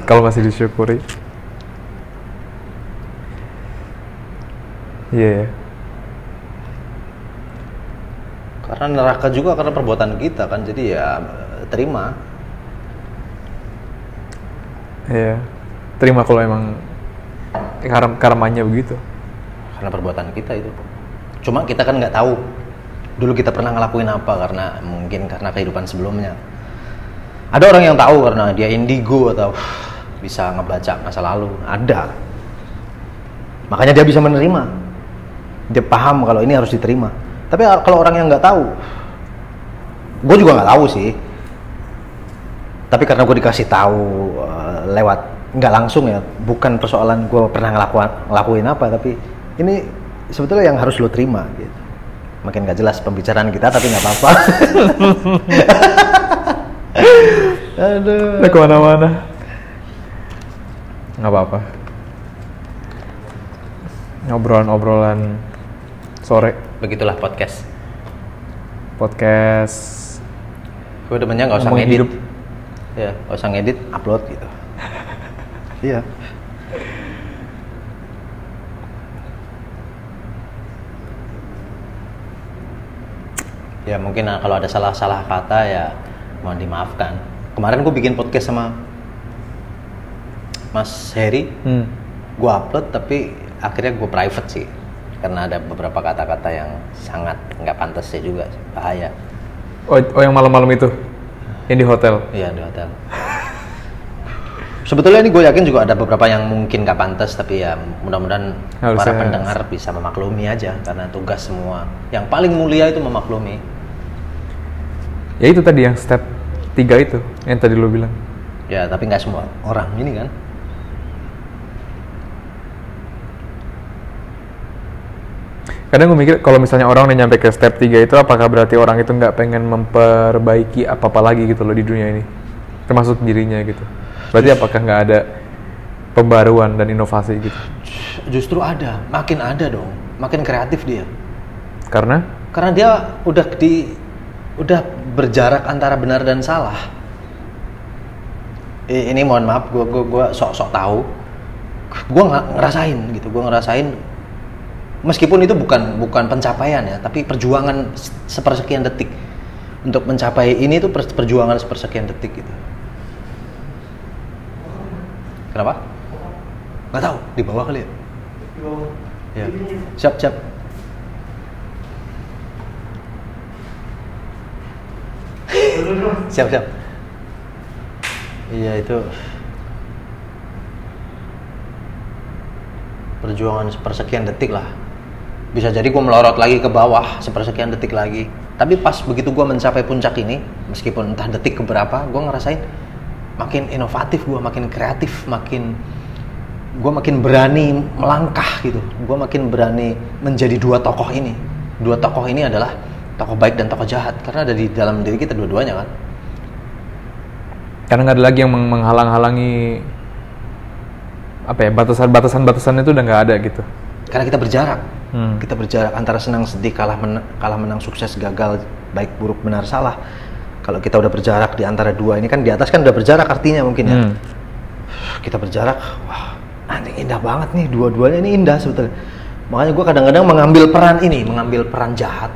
Kalau masih disyukuri. Iya ya. Karena neraka juga karena perbuatan kita kan, jadi ya terima. Iya. Terima kalau emang karmanya begitu. Karena perbuatan kita itu. Cuma kita kan nggak tahu dulu kita pernah ngelakuin apa, karena mungkin karena kehidupan sebelumnya. Ada orang yang tahu karena dia indigo atau bisa ngebaca masa lalu. Ada. Makanya dia bisa menerima. Dia paham kalau ini harus diterima. Tapi kalau orang yang nggak tahu, gue juga nggak tahu sih. Tapi karena gue dikasih tahu lewat nggak langsung ya, bukan persoalan gue pernah ngelakuin apa, tapi ini sebetulnya yang harus lo terima gitu. Makin nggak jelas pembicaraan kita, tapi nggak apa-apa. Aduh. Udah kemana-mana. Nggak apa-apa. Obrolan sore. Begitulah podcast. Gue demennya nggak usah ngomongin ngedit. hidup. Ya, nggak usah ngedit, upload gitu. Iya. Ya mungkin kalau ada salah-salah kata ya mohon dimaafkan. Kemarin gue bikin podcast sama Mas Heri, gue upload tapi akhirnya gue private sih, karena ada beberapa kata-kata yang sangat nggak pantas ya juga, bahaya. Oh yang malam-malam itu? Yang di hotel? Iya, di hotel. Sebetulnya ini gue yakin juga ada beberapa yang mungkin gak pantas, tapi ya mudah-mudahan para Harusnya- pendengar bisa memaklumi aja, karena tugas semua yang paling mulia itu memaklumi. Ya itu tadi yang step 3 itu yang tadi lo bilang. Ya tapi nggak semua orang ini kan. Kadang gue mikir kalau misalnya orang udah nyampe ke step 3 itu, apakah berarti orang itu nggak pengen memperbaiki apa-apa lagi gitu loh di dunia ini, termasuk dirinya gitu. Berarti apakah nggak ada pembaruan dan inovasi gitu? Justru ada, makin ada dong, makin kreatif dia. Karena Dia udah berjarak antara benar dan salah. Ini mohon maaf, gue sok tahu, gue ngerasain gitu, meskipun itu bukan pencapaian ya, tapi perjuangan sepersekian detik untuk mencapai ini tuh perjuangan sepersekian detik gitu. Kenapa? Nggak tahu, di bawah kali ya. Ya, siap. Siap. Iya itu perjuangan sepersekian detik lah. Bisa jadi gue melorot lagi ke bawah sepersekian detik lagi. Tapi pas begitu gue mencapai puncak ini, meskipun entah detik keberapa, gue ngerasain makin inovatif, gue makin kreatif, gue makin berani melangkah gitu. Gue makin berani menjadi dua tokoh ini. Dua tokoh ini adalah tokoh baik dan tokoh jahat, karena ada di dalam diri kita dua-duanya kan. karena nggak ada lagi yang menghalang-halangi apa ya, batasan itu udah nggak ada gitu. Karena kita berjarak. Kita berjarak antara senang sedih, kalah menang, sukses gagal, baik buruk benar salah. Kalau kita udah berjarak di antara dua ini kan, di atas kan udah berjarak artinya mungkin ya. Kita berjarak, wah anjing indah banget nih, dua-duanya ini indah sebetulnya. Makanya gue kadang-kadang mengambil peran jahat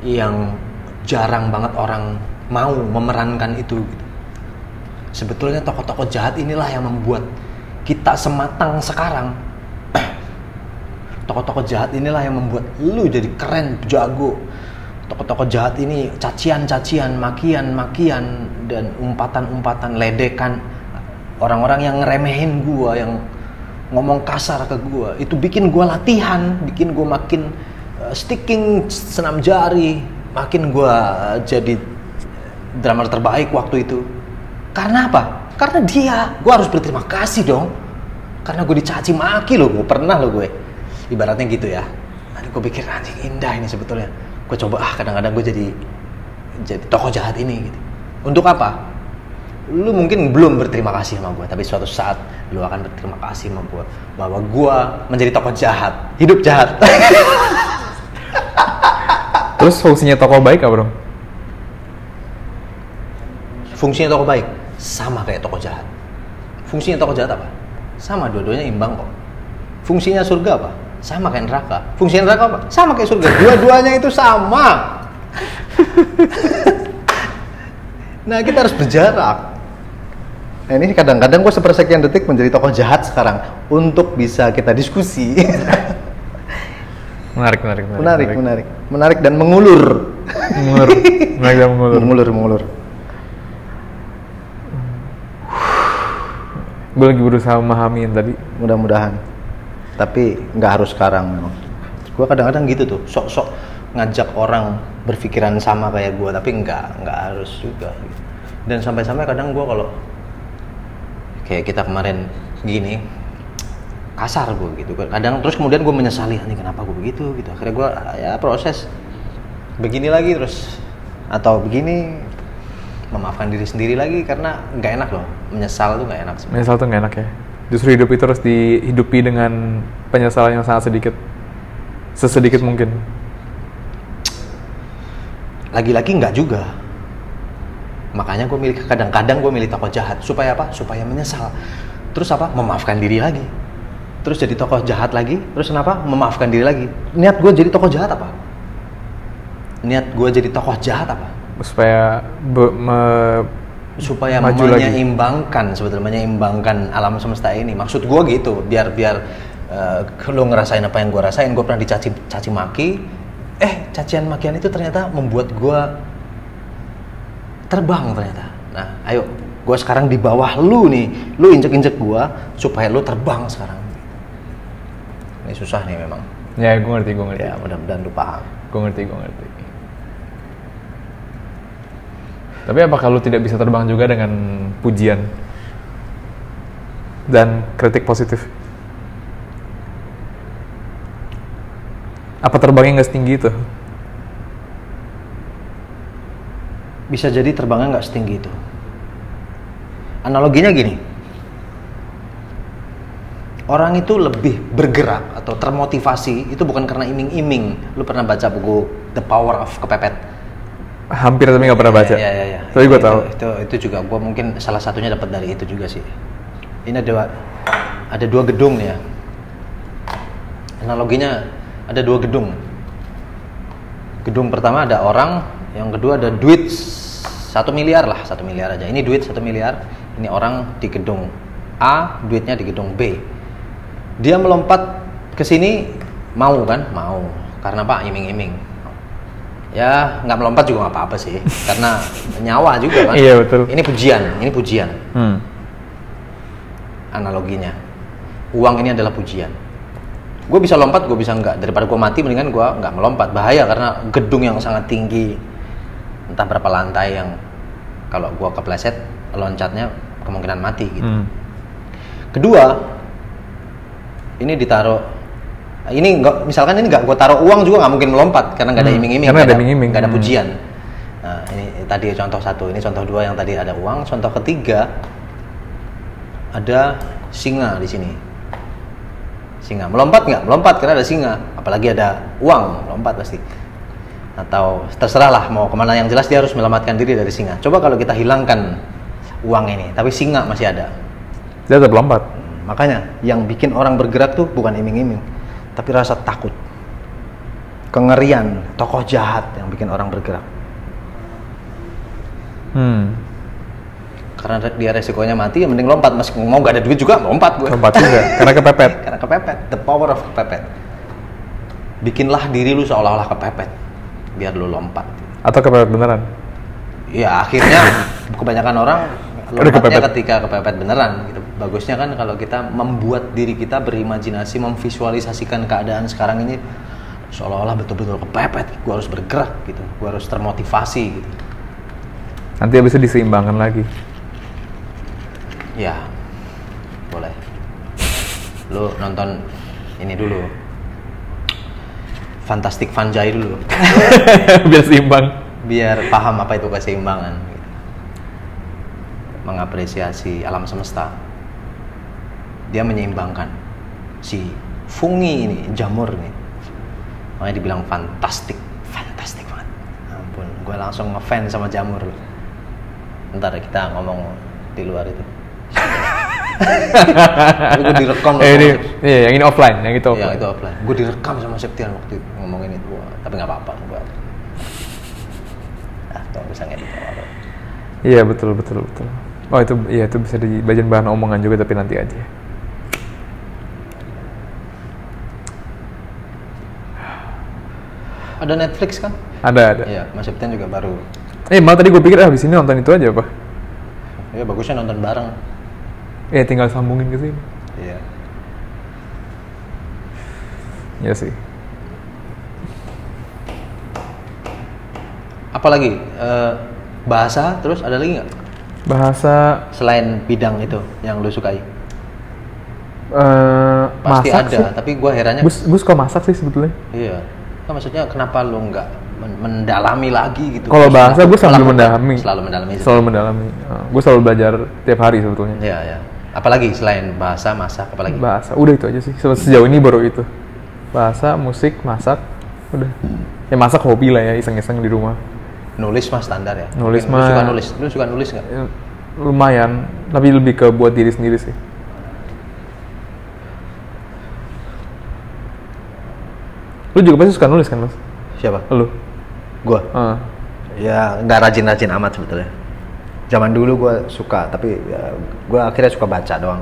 yang jarang banget orang mau memerankan itu gitu. Sebetulnya tokoh-tokoh jahat inilah yang membuat kita sematang sekarang. Tokoh-tokoh jahat inilah yang membuat lu jadi keren, jago. Tokoh-tokoh jahat ini cacian-cacian, makian-makian, dan umpatan-umpatan, ledekan. Orang-orang yang ngeremehin gua, yang ngomong kasar ke gua, itu bikin gua latihan, bikin gua makin sticking senam jari, makin gua jadi drummer terbaik waktu itu. Karena apa? Karena dia, gua harus berterima kasih dong. Karena gue dicaci maki loh, gue pernah loh gue. Ibaratnya gitu ya. Nanti gue pikir anjing indah ini sebetulnya. Gue coba kadang-kadang gue jadi tokoh jahat ini gitu. Untuk apa? Lu mungkin belum berterima kasih sama gue, tapi suatu saat lu akan berterima kasih sama gue bahwa gue menjadi tokoh jahat, hidup jahat. Terus fungsinya tokoh baik apa dong? Fungsinya tokoh baik sama kayak tokoh jahat. Fungsinya tokoh jahat apa? Sama, dua-duanya imbang kok. Fungsinya surga apa? Sama kayak neraka. Fungsinya neraka apa? Sama kayak surga. Dua-duanya itu sama. Nah, kita harus berjarak. Nah, ini kadang-kadang gue sepersekian detik menjadi tokoh jahat sekarang untuk bisa kita diskusi. Menarik dan mengulur. Mengulur. Gue lagi berusaha memahami tadi. Mudah-mudahan. Tapi nggak harus sekarang memang. Gue kadang-kadang gitu tuh, sok-sok ngajak orang berpikiran sama kayak gue, tapi nggak harus juga. Dan sampai-sampai kadang gue kalau kayak kita kemarin gini, kasar gue gitu. Kadang terus kemudian gue menyesali, nih kenapa gue begitu gitu. Akhirnya gue ya proses begini lagi terus, atau begini, memaafkan diri sendiri lagi, karena nggak enak loh. Menyesal tuh nggak enak sebenarnya. Menyesal tuh nggak enak ya. Justru hidup itu harus dihidupi dengan penyesalan yang sangat sedikit, sesedikit mungkin. Lagi-lagi nggak juga. Makanya gue kadang-kadang gue milih tokoh jahat. Supaya apa? Supaya menyesal. Terus apa? Memaafkan diri lagi. Terus jadi tokoh jahat lagi. Terus kenapa? Memaafkan diri lagi. Niat gue jadi tokoh jahat apa? Supaya menyeimbangkan, sebetulnya menyeimbangkan alam semesta ini. Maksud gue gitu, biar lo ngerasain apa yang gue rasain. Gue pernah dicaci maki, cacian makian itu ternyata membuat gue terbang ternyata. Nah, ayo Gue sekarang di bawah lu nih, lu injek-injek gue supaya lu terbang sekarang. Ini susah nih memang. Ya, gue ngerti. Ya, mudah-mudahan lu paham. Gue ngerti. Tapi apakah lu tidak bisa terbang juga dengan pujian dan kritik positif? Apa terbangnya nggak setinggi itu? Bisa jadi terbangnya nggak setinggi itu. Analoginya gini, orang itu lebih bergerak atau termotivasi itu bukan karena iming-iming. Lu pernah baca buku The Power of Kepepet? Hampir tapi nggak pernah baca. Iya. Tapi gue tahu. Itu juga gue mungkin salah satunya dapat dari itu juga sih. Ini ada 2 gedung ya. Analoginya ada 2 gedung. Gedung pertama ada orang, yang kedua ada duit 1 miliar lah, 1 miliar aja. Ini duit 1 miliar, ini orang di gedung A, duitnya di gedung B. Dia melompat ke sini mau kan? Mau. Karena apa? Iming-iming. Ya nggak melompat juga nggak apa-apa sih, karena nyawa juga kan. Iya betul. Ini pujian. Analoginya, uang ini adalah pujian. Gue bisa lompat, gue bisa enggak. Daripada gue mati, mendingan gue nggak melompat. Bahaya karena gedung yang sangat tinggi, entah berapa lantai yang kalau gue kepleset, loncatnya kemungkinan mati gitu. Kedua, ini ditaruh. Ini nggak, misalkan ini nggak gue taruh uang juga nggak mungkin melompat karena nggak ada iming-iming, nggak ada pujian. Nah, ini tadi contoh 1, ini contoh 2 yang tadi ada uang, contoh ketiga ada singa di sini. Singa melompat nggak? Melompat karena ada singa. Apalagi ada uang, melompat pasti. Atau terserahlah mau kemana, yang jelas dia harus menyelamatkan diri dari singa. Coba kalau kita hilangkan uang ini, tapi singa masih ada. Dia tetap lompat. Makanya yang bikin orang bergerak tuh bukan iming-iming, tapi rasa takut, kengerian, tokoh jahat yang bikin orang bergerak. Karena dia resikonya mati, ya mending lompat. Meski mau gak ada duit juga, lompat gue. Lompat juga, karena kepepet. Karena kepepet, the power of kepepet. Bikinlah diri lu seolah-olah kepepet, biar lu lompat. Atau kepepet beneran? Ya akhirnya kebanyakan orang lompatnya ketika kepepet beneran gitu. Bagusnya kan kalau kita membuat diri kita berimajinasi, memvisualisasikan keadaan sekarang ini seolah-olah betul-betul kepepet. Gue harus bergerak gitu, gue harus termotivasi gitu. Nanti bisa diseimbangkan lagi. Ya, boleh. Lu nonton ini dulu, Fantastic Fungi dulu. Biar seimbang. Biar paham apa itu keseimbangan gitu. Mengapresiasi alam semesta. Dia menyeimbangkan si fungi ini, jamur ini. Makanya dibilang fantastik banget. Ampun, gue langsung ngefans sama jamur. Ntar kita ngomong di luar itu. Gue direkam. Yang ini offline, yang itu offline. Yang itu offline. Gue direkam sama Septian waktu itu ngomongin itu. Tapi nggak apa-apa. Tuh bisa ngedit apa-apa. Iya betul. Oh itu bisa dijadiin bahan omongan juga, tapi nanti aja. Ada Netflix kan? Ada. Iya, Mas Septian juga baru. Malah tadi gue pikir habis ini nonton itu aja apa? Iya, bagusnya nonton bareng. Tinggal sambungin ke sini. Iya. Iya sih. Apalagi bahasa, terus ada lagi nggak? Bahasa selain bidang itu yang lu sukai? Pasti masak ada, sih. Tapi gue herannya. Gue suka masak sih sebetulnya. Iya. Nah, maksudnya kenapa lu nggak mendalami lagi gitu? Kalau bahasa gue selalu mendalami. Selalu mendalami. Gue selalu belajar tiap hari sebetulnya. Iya. Apalagi selain bahasa, masak, apalagi? Bahasa, udah itu aja sih. Sejauh ini baru itu. Bahasa, musik, masak, udah. Ya masak hobi lah ya, iseng-iseng di rumah. Nulis mah standar ya. Nulis mah. Lu suka nulis nggak? Lumayan, tapi lebih ke buat diri sendiri sih. Lu juga pasti suka nulis kan, Mas? Siapa? Lu. Gua. Ya nggak rajin-rajin amat sebetulnya. Zaman dulu gue suka, tapi ya, gue akhirnya suka baca doang.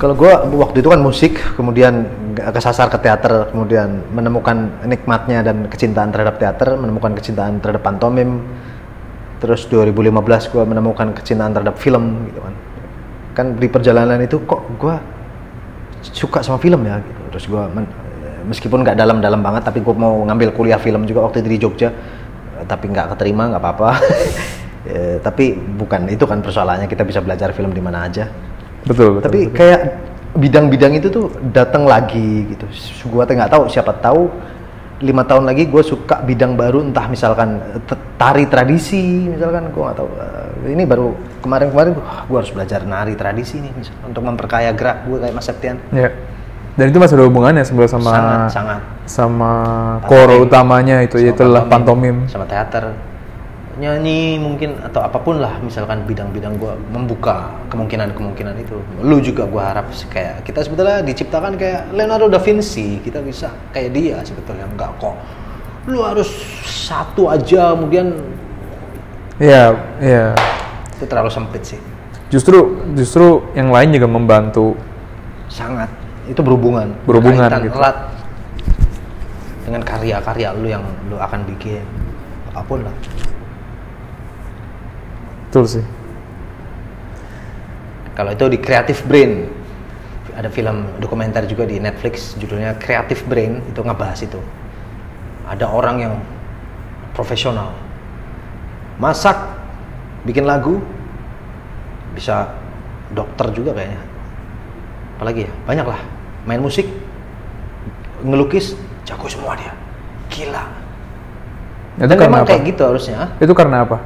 Kalau gue waktu itu kan musik, kemudian kesasar ke teater, kemudian menemukan nikmatnya dan kecintaan terhadap teater, menemukan kecintaan terhadap pantomim, Terus 2015 gue menemukan kecintaan terhadap film gitu kan. Kan di perjalanan itu kok gue suka sama film ya gitu. Terus gue meskipun nggak dalam-dalam banget, tapi gue mau ngambil kuliah film juga waktu itu di Jogja, tapi nggak keterima, nggak apa-apa. Tapi bukan itu kan persoalannya, kita bisa belajar film di mana aja. Betul. Tapi kayak bidang-bidang itu tuh datang lagi gitu. Gue nggak tahu, siapa tahu 5 tahun lagi gue suka bidang baru, entah misalkan tari tradisi, misalkan gue nggak tahu. Ini baru kemarin-kemarin gue harus belajar nari tradisi nih, misalkan, untuk memperkaya gerak gue kayak Mas Septian. Ya. Dan itu masih ada hubungannya sebenarnya sangat sama core utamanya itu, yaitu adalah pantomim sama teater, nyanyi mungkin atau apapun lah, misalkan bidang-bidang gue membuka kemungkinan itu. Lu juga gue harap kayak kita sebetulnya diciptakan kayak Leonardo da Vinci, kita bisa kayak dia sebetulnya. Enggak kok, lu harus satu aja kemudian. Iya. Itu terlalu sempit sih. Justru yang lain juga membantu. Sangat. Itu berhubungan gitu. Erat dengan karya-karya lu yang lu akan bikin, apapun lah. Betul sih. Kalau itu di Creative Brain, ada film dokumenter juga di Netflix judulnya Creative Brain, itu ngebahas itu. Ada orang yang profesional masak, bikin lagu, bisa dokter juga kayaknya, apalagi ya, banyak lah, main musik, ngelukis, jago semua dia, gila. Itu dan memang apa? Kayak gitu harusnya. Itu karena apa?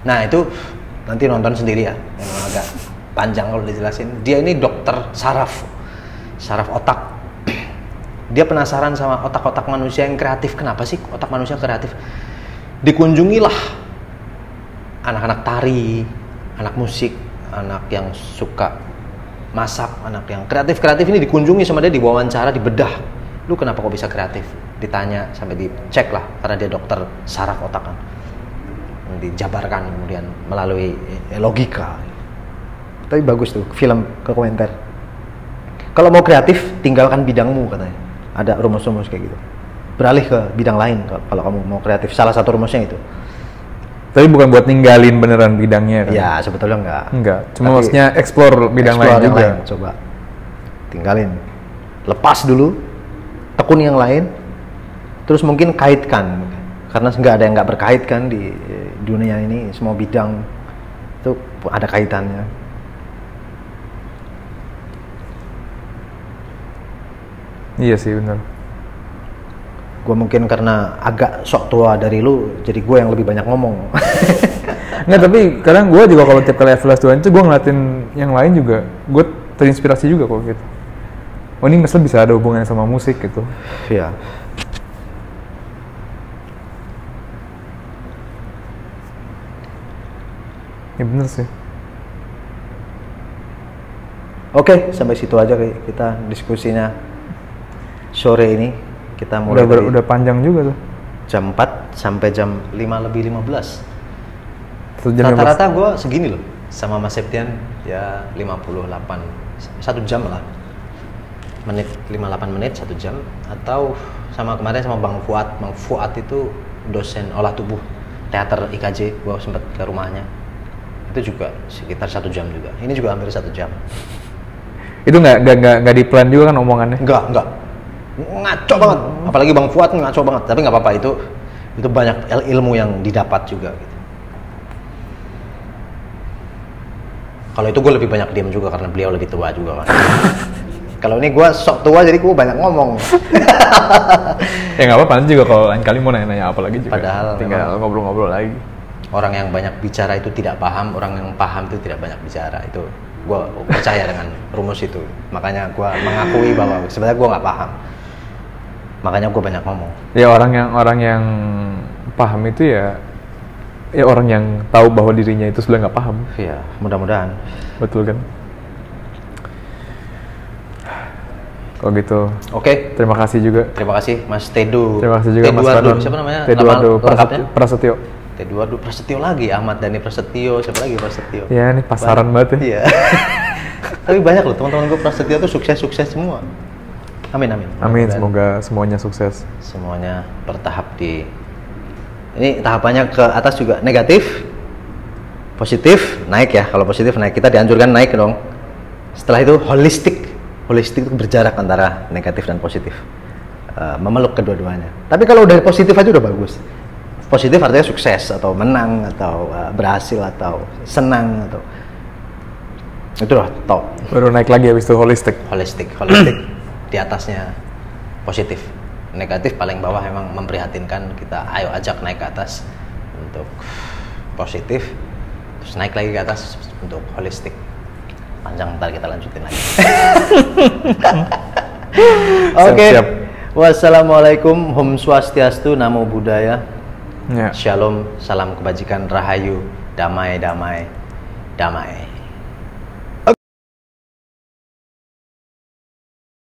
Nah itu nanti nonton sendiri ya, memang agak panjang kalau dijelasin. Dia ini dokter saraf otak. Dia penasaran sama otak-otak manusia yang kreatif. Kenapa sih otak manusia kreatif? Dikunjungilah anak-anak tari, anak musik, anak yang suka masak, anak yang kreatif ini dikunjungi sama dia, diwawancara, dibedah. Lu kenapa kok bisa kreatif? Ditanya sampai dicek lah, karena dia dokter saraf otak kan. Dijabarkan kemudian melalui logika. Tapi bagus tuh film dokumenter. Kalau mau kreatif, tinggalkan bidangmu katanya. Ada rumus-rumus kayak gitu. Beralih ke bidang lain kalau kamu mau kreatif. Salah satu rumusnya itu. Tapi bukan buat ninggalin beneran bidangnya kan? Ya sebetulnya enggak. Cuma maksudnya explore bidang lain juga. Coba tinggalin, lepas dulu, tekun yang lain, terus mungkin kaitkan. Karena nggak ada yang nggak berkait kan di dunia ini, semua bidang itu ada kaitannya. Iya sih benar. Gue mungkin karena agak sok tua dari lu, jadi gue yang lebih banyak ngomong. Nggak, tapi kadang gue juga kalau tiap kali evaluasi Tuhan itu gue ngeliatin yang lain juga, gue terinspirasi juga kok gitu. Oh ini misalnya bisa ada hubungannya sama musik gitu. Iya. Ya bener sih. Oke, sampai situ aja kita diskusinya sore ini. Kita mulai udah panjang juga tuh. Jam 4 sampai jam 5 lebih 15. Rata-rata gue segini loh. Sama Mas Septian ya 58. 1 jam lah. 58 menit 1 jam. Atau sama kemarin sama Bang Fuad. Bang Fuad itu dosen olah tubuh teater IKJ. Gue sempet ke rumahnya. Itu juga sekitar 1 jam juga. Ini juga hampir 1 jam. Itu nggak di plan juga kan omongannya? Enggak. Ngaco banget. Apalagi Bang Fuad ngaco banget. Tapi nggak apa-apa, itu banyak ilmu yang didapat juga. Gitu. Kalau itu gue lebih banyak diam juga karena beliau lebih tua juga kan. Kalau ini gue sok tua jadi gue banyak ngomong. Ya nggak apa-apa, nanti juga kalau lain kali mau nanya apa lagi juga. Padahal tinggal ngobrol-ngobrol lagi. Orang yang banyak bicara itu tidak paham, orang yang paham itu tidak banyak bicara. Itu gue percaya dengan rumus itu. Makanya gue mengakui bahwa sebenarnya gue nggak paham. Makanya gue banyak ngomong. Ya orang yang paham itu ya orang yang tahu bahwa dirinya itu sebenarnya nggak paham. Iya, mudah-mudahan. Betul kan? Kalau gitu. Oke. Terima kasih juga. Terima kasih Mas Tedu. Terima kasih juga Mas Fadon. Siapa namanya? Teduardo Prasetyo. Teduardo Prasetyo lagi, Ahmad Dhani Prasetyo, siapa lagi Prasetyo? Ya ini pasaran banget ya. Iya. Tapi banyak loh teman-teman gue Prasetyo tuh sukses semua. Amin. Amin, semoga semuanya sukses. Semuanya bertahap di Ini tahapannya ke atas juga negatif, positif, naik ya. Kalau positif naik, kita dianjurkan naik dong. Setelah itu holistik. Holistik itu berjarak antara negatif dan positif. Memeluk kedua-duanya. Tapi kalau udah positif aja udah bagus. Positif artinya sukses atau menang atau berhasil atau senang atau itu udah top. Baru naik lagi habis itu holistik. Holistik di atasnya positif. Negatif paling bawah emang memprihatinkan, kita ayo ajak naik ke atas untuk positif, terus naik lagi ke atas untuk holistik. Panjang, ntar kita lanjutin lagi. Oke. Wassalamualaikum, Om Swastiastu, Namo Buddhaya. Ya. Shalom, salam kebajikan, rahayu, damai, damai, damai.